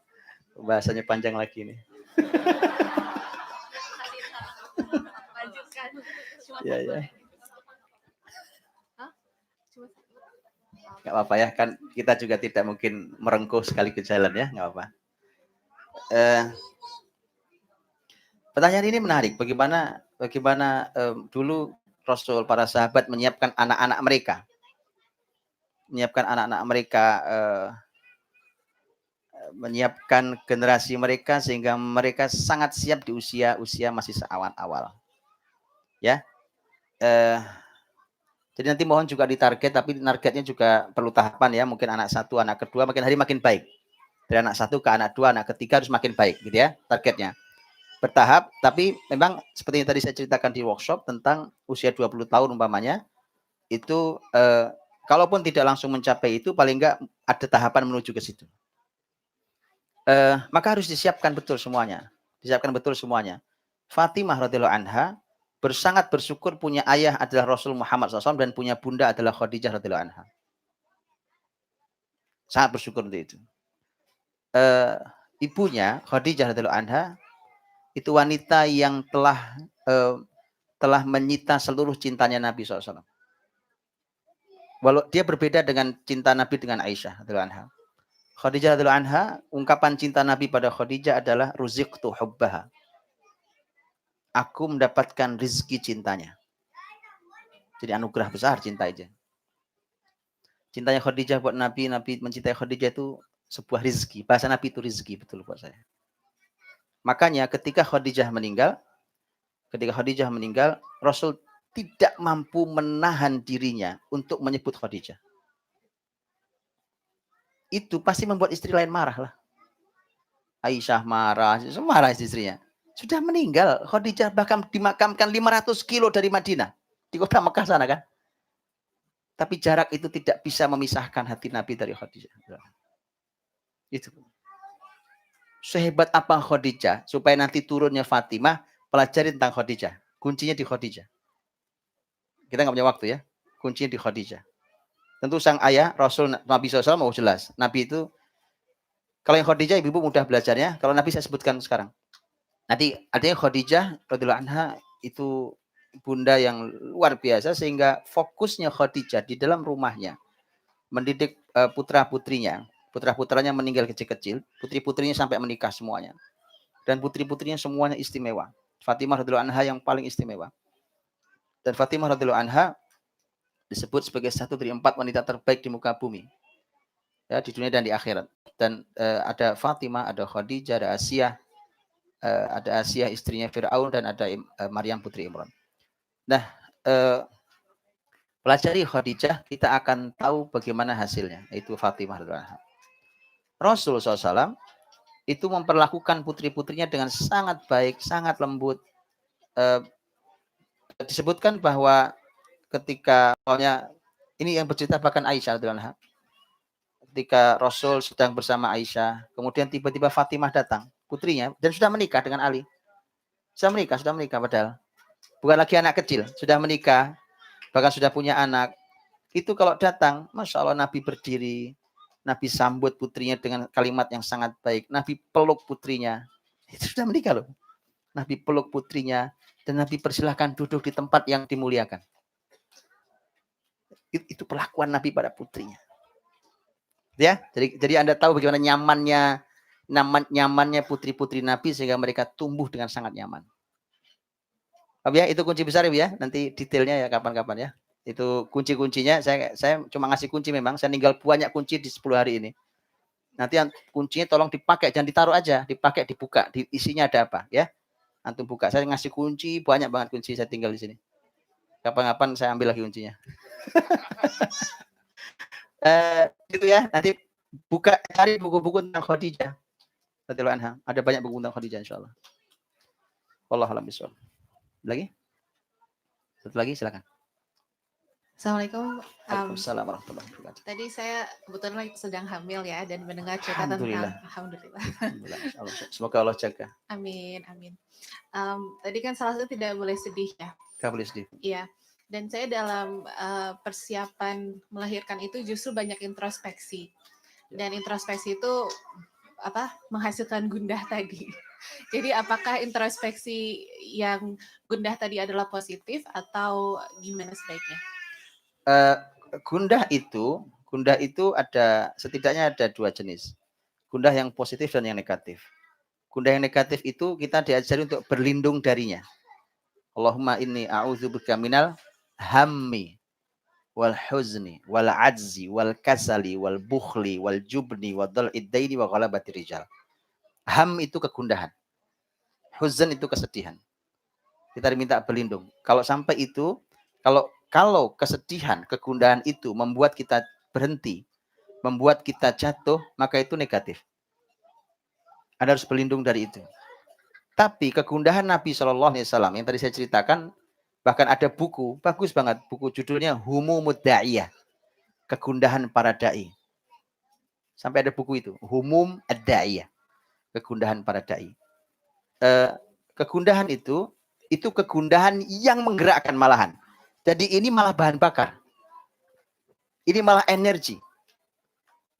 Bahasanya panjang lagi nih. Iya. Nggak apa-apa ya, kan kita juga tidak mungkin merengkuh sekaligus jalan ya, nggak apa-apa. Pertanyaan ini menarik. Bagaimana dulu Rasul, para sahabat menyiapkan anak-anak mereka, menyiapkan generasi mereka sehingga mereka sangat siap di usia masih seawal-awal. Ya. Jadi nanti mohon juga ditarget, tapi targetnya juga perlu tahapan ya. Mungkin anak 1, anak kedua makin hari makin baik. Dari anak 1 ke anak 2, anak ketiga harus makin baik gitu ya targetnya. Bertahap, tapi memang seperti yang tadi saya ceritakan di workshop tentang usia 20 tahun umpamanya, itu kalaupun tidak langsung mencapai itu, paling enggak ada tahapan menuju ke situ. Maka harus disiapkan betul semuanya. Fatimah radhiyallahu anha sangat bersyukur punya ayah adalah Rasul Muhammad SAW dan punya bunda adalah Khadijah radhiyallahu anha. Sangat bersyukur untuk itu. ibunya Khadijah radhiyallahu anha itu wanita yang telah menyita seluruh cintanya Nabi SAW. Walau dia berbeda dengan cinta Nabi dengan Aisyah radhiyallahu anha. Khadijah radhiyallahu anha, ungkapan cinta Nabi pada Khadijah adalah ruziqtu hubbaha. Aku mendapatkan rizki cintanya. Jadi anugerah besar cinta aja. Cintanya Khadijah buat Nabi, Nabi mencintai Khadijah itu sebuah rizki. Bahasa Nabi itu rizki, betul buat saya. Makanya ketika Khadijah meninggal, Rasul tidak mampu menahan dirinya untuk menyebut Khadijah. Itu pasti membuat istri lain marah lah. Aisyah marah, semua marah istrinya. Sudah meninggal, Khadijah bahkan dimakamkan 500 kilo dari Madinah. Di kota Mekah sana kan. Tapi jarak itu tidak bisa memisahkan hati Nabi dari Khadijah. Itu. Sehebat apa Khadijah, supaya nanti turunnya Fatimah, pelajari tentang Khadijah. Kuncinya di Khadijah. Kita nggak punya waktu ya. Kuncinya di Khadijah. Tentu sang ayah, Rasul Nabi SAW mau jelas. Nabi itu, kalau yang Khadijah, ibu-ibu mudah belajarnya. Kalau Nabi saya sebutkan sekarang. Nanti artinya Khadijah radhiyallahu anha itu bunda yang luar biasa, sehingga fokusnya Khadijah di dalam rumahnya mendidik putra-putrinya. Putra-putranya meninggal kecil-kecil, putri-putrinya sampai menikah semuanya. Dan putri-putrinya semuanya istimewa. Fatimah radhiyallahu anha yang paling istimewa. Dan Fatimah radhiyallahu anha disebut sebagai satu dari 4 wanita terbaik di muka bumi. Ya, di dunia dan di akhirat. Dan ada Fatimah, ada Khadijah, ada Asia istrinya Fir'aun, dan ada Maryam putri Imran. Nah, pelajari Khadijah, kita akan tahu bagaimana hasilnya. Itu Fatimah radhiyallahu anha. Rasul SAW itu memperlakukan putri-putrinya dengan sangat baik, sangat lembut. Disebutkan bahwa ketika ini yang bercerita bahkan Aisyah radhiyallahu anha. Ketika Rasul sedang bersama Aisyah, kemudian tiba-tiba Fatimah datang, putrinya, dan sudah menikah dengan Ali. Sudah menikah padahal. Bukan lagi anak kecil, sudah menikah, bahkan sudah punya anak. Itu kalau datang, Masya Allah, Nabi berdiri, Nabi sambut putrinya dengan kalimat yang sangat baik. Nabi peluk putrinya. Itu sudah menikah loh. Nabi peluk putrinya, dan Nabi persilahkan duduk di tempat yang dimuliakan. Itu perlakuan Nabi pada putrinya. Ya, jadi Anda tahu bagaimana nyamannya putri-putri Nabi, sehingga mereka tumbuh dengan sangat nyaman. Ya, itu kunci besar ya. Nanti detailnya ya kapan-kapan ya. Itu kunci-kuncinya. Saya cuma ngasih kunci memang. Saya tinggal banyak kunci di 10 hari ini. Nanti kuncinya tolong dipakai, jangan ditaruh aja, dipakai, dibuka, isinya ada apa ya. Antum buka. Saya ngasih kunci, banyak banget kunci, saya tinggal di sini. Kapan-kapan saya ambil lagi kuncinya. Gitu ya. Nanti buka, cari buku-buku tentang Khadijah radhiyallahu anha. Ada banyak buku tentang Khadijah insyaallah. Wallahu a'lam bishawab. Lagi? Satu lagi silakan. Assalamualaikum. Waalaikumsalam warahmatullahi wabarakatuh. Tadi saya kebetulan sedang hamil ya, dan mendengar cerita tentang Alhamdulillah. Semoga Allah jaga. Amin. Tadi kan salah satu tidak boleh sedih ya. Tidak boleh sedih. Iya. Dan saya dalam persiapan melahirkan itu justru banyak introspeksi. Dan introspeksi itu menghasilkan gundah tadi. Jadi apakah introspeksi yang gundah tadi adalah positif atau gimana sebaiknya? Gundah itu setidaknya ada 2 jenis. Gundah yang positif dan yang negatif. Gundah yang negatif itu kita diajari untuk berlindung darinya. Allahumma inni a'udzubika minal hammi wal huzni wal ajzi wal kasali wal bukhli wal jubni wa dhal'id daini wa ghalabati rijal. Ham itu kegundahan. Huzn itu kesedihan. Kita diminta berlindung. Kalau sampai itu, kalau kesedihan, kegundahan itu membuat kita berhenti, membuat kita jatuh, maka itu negatif. Anda harus berlindung dari itu. Tapi kegundahan Nabi SAW yang tadi saya ceritakan, bahkan ada buku, bagus banget, buku judulnya Humumud Da'iyah, kegundahan para da'i. Sampai ada buku itu, Humum Ad-Da'iyah, kegundahan para da'i. Kegundahan itu kegundahan yang menggerakkan malahan. Jadi ini malah bahan bakar. Ini malah energi.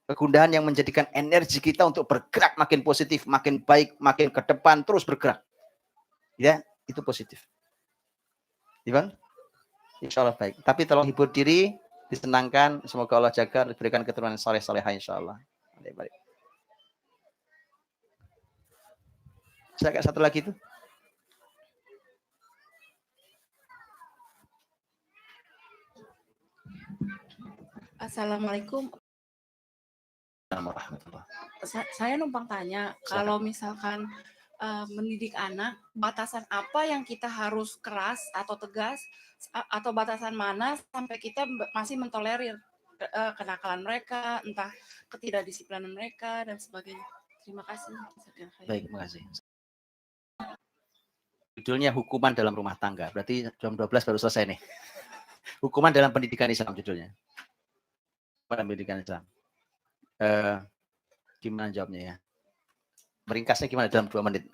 Kegundahan yang menjadikan energi kita untuk bergerak makin positif, makin baik, makin ke depan, terus bergerak. Ya, itu positif. Ya, Bang? Insya Allah baik. Tapi tolong hibur diri, disenangkan. Semoga Allah jaga, berikan keturunan soleh-solehah insya Allah. Baik. Saya satu lagi itu. Assalamualaikum. Saya numpang tanya, kalau misalkan mendidik anak, batasan apa yang kita harus keras atau tegas, atau batasan mana sampai kita masih mentolerir kenakalan mereka, entah ketidakdisiplinan mereka, dan sebagainya. Terima kasih. Baik, terima kasih. Judulnya hukuman dalam rumah tangga. Berarti jam 12 baru selesai nih. Hukuman dalam pendidikan Islam judulnya. Pendidikan Islam. Gimana jawabnya ya? Meringkasnya gimana dalam 2 menit?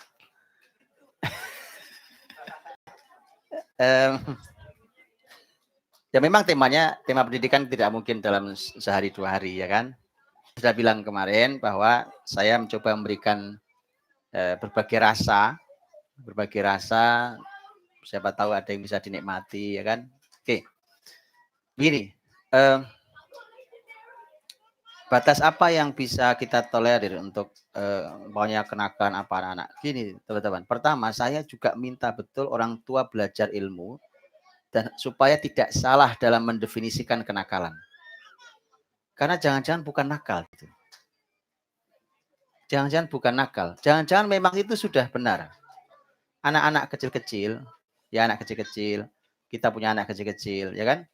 Ya memang tema pendidikan tidak mungkin dalam sehari 2 hari ya kan. Sudah bilang kemarin bahwa saya mencoba memberikan berbagai rasa, siapa tahu ada yang bisa dinikmati ya kan. Oke, begini. Batas apa yang bisa kita tolerir untuk maunya kenakalan apa anak-anak? Gini teman-teman, pertama saya juga minta betul orang tua belajar ilmu dan supaya tidak salah dalam mendefinisikan kenakalan. Karena jangan-jangan bukan nakal. Gitu. Jangan-jangan bukan nakal. Jangan-jangan memang itu sudah benar. Anak-anak kecil-kecil, ya anak kecil-kecil, kita punya anak kecil-kecil, ya kan?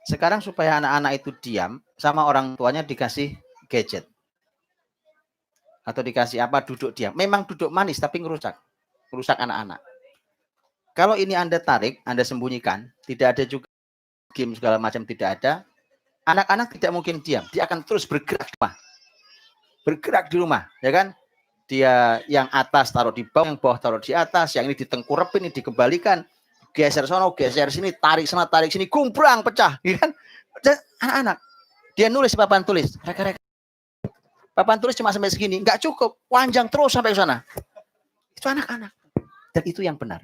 Sekarang supaya anak-anak itu diam, sama orang tuanya dikasih gadget. Atau dikasih apa, duduk diam. Memang duduk manis, tapi ngerusak anak-anak. Kalau ini Anda tarik, Anda sembunyikan, tidak ada juga game segala macam, tidak ada. Anak-anak tidak mungkin diam. Dia akan terus bergerak di rumah. Bergerak di rumah, ya kan? Dia yang atas taruh di bawah, yang bawah taruh di atas, yang ini ditengkurepin, ini dikembalikan. Geser sono, geser sini, tarik sana, tarik sini, kumprang, pecah, ya kan? Anak-anak, dia nulis papan tulis, papan tulis cuma sampai segini, nggak cukup, panjang terus sampai ke sana. Itu anak-anak, dan itu yang benar.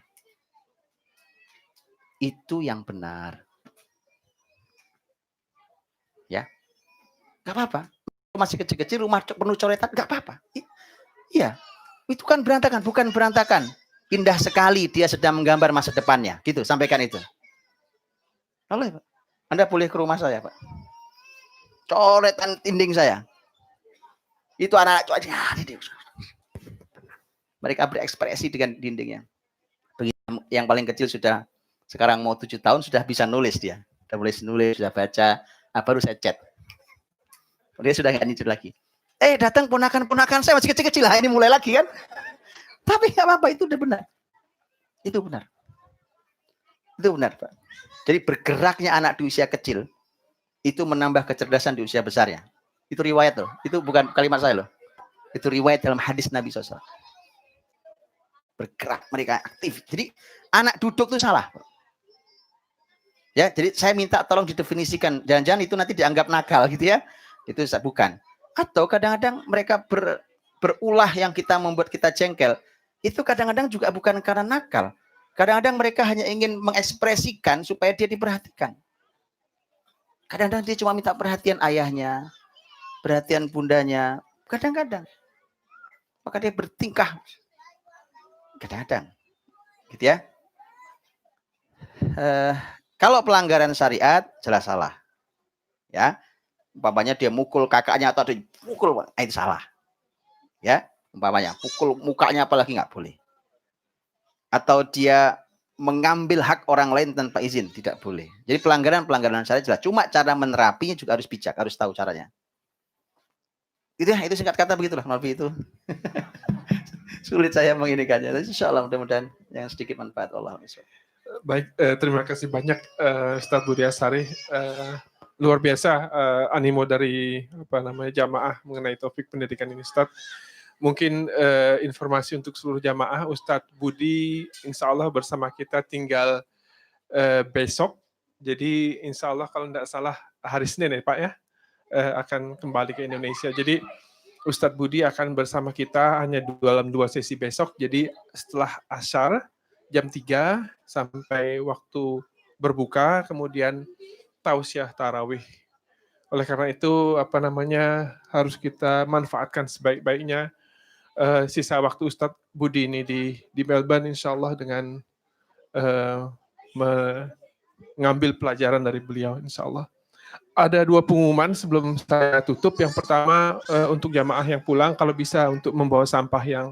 Itu yang benar, ya, nggak apa-apa. Masih kecil-kecil, rumah penuh coretan, nggak apa-apa. Iya, itu kan berantakan, bukan berantakan. Indah sekali dia sedang menggambar masa depannya. Gitu, sampaikan itu. Boleh, Pak. Anda boleh ke rumah saya, Pak. Coretan dinding saya. Itu anak mereka berekspresi dengan dindingnya. Yang paling kecil sudah, sekarang mau 7 tahun, sudah bisa nulis dia. Sudah boleh nulis, sudah baca. Baru saya chat. Dia sudah nggak nyicil lagi. Datang ponakan-ponakan saya masih kecil-kecil lah. Ini mulai lagi kan. Tapi nggak apa-apa, itu udah benar. Itu benar. Itu benar, Pak. Jadi bergeraknya anak di usia kecil itu menambah kecerdasan di usia besarnya. Itu riwayat loh. Itu bukan kalimat saya loh. Itu riwayat dalam hadis Nabi SAW. Bergerak, mereka aktif. Jadi anak duduk itu salah. Ya, jadi saya minta tolong didefinisikan. Jangan-jangan itu nanti dianggap nakal gitu ya. Itu bukan. Atau kadang-kadang mereka berulah yang kita membuat kita jengkel. Itu kadang-kadang juga bukan karena nakal. Kadang-kadang mereka hanya ingin mengekspresikan supaya dia diperhatikan. Kadang-kadang dia cuma minta perhatian ayahnya, perhatian bundanya. Kadang-kadang. Maka dia bertingkah. Kadang-kadang. Gitu ya. Kalau pelanggaran syariat, jelas salah. Ya. Umpamanya dia mukul kakaknya atau dia mukul, itu salah. Ya. Umpamanya pukul mukanya apalagi nggak boleh. Atau dia mengambil hak orang lain tanpa izin, tidak boleh. Jadi pelanggaran syariat jelas. Cuma cara menerapinya juga harus bijak, harus tahu caranya. Gitu ya, itu singkat kata begitulah, Malfi itu. Sulit saya menginikannya. Insya Allah mudah-mudahan yang sedikit manfaat Allah. Baik, terima kasih banyak Ustadz Budi Asari. Luar biasa animo dari jamaah mengenai topik pendidikan ini, Ustadz. Mungkin informasi untuk seluruh jamaah, Ustadz Budi insya Allah bersama kita tinggal besok. Jadi insya Allah kalau tidak salah hari Senin ya Pak ya. akan kembali ke Indonesia. Jadi Ustadz Budi akan bersama kita hanya dalam 2 sesi besok. Jadi setelah Asyar jam 3 sampai waktu berbuka, kemudian tausiah tarawih. Oleh karena itu harus kita manfaatkan sebaik-baiknya sisa waktu Ustadz Budi ini di Melbourne, insya Allah, dengan mengambil pelajaran dari beliau, insya Allah. Ada 2 pengumuman sebelum saya tutup. Yang pertama, untuk jamaah yang pulang, kalau bisa untuk membawa sampah yang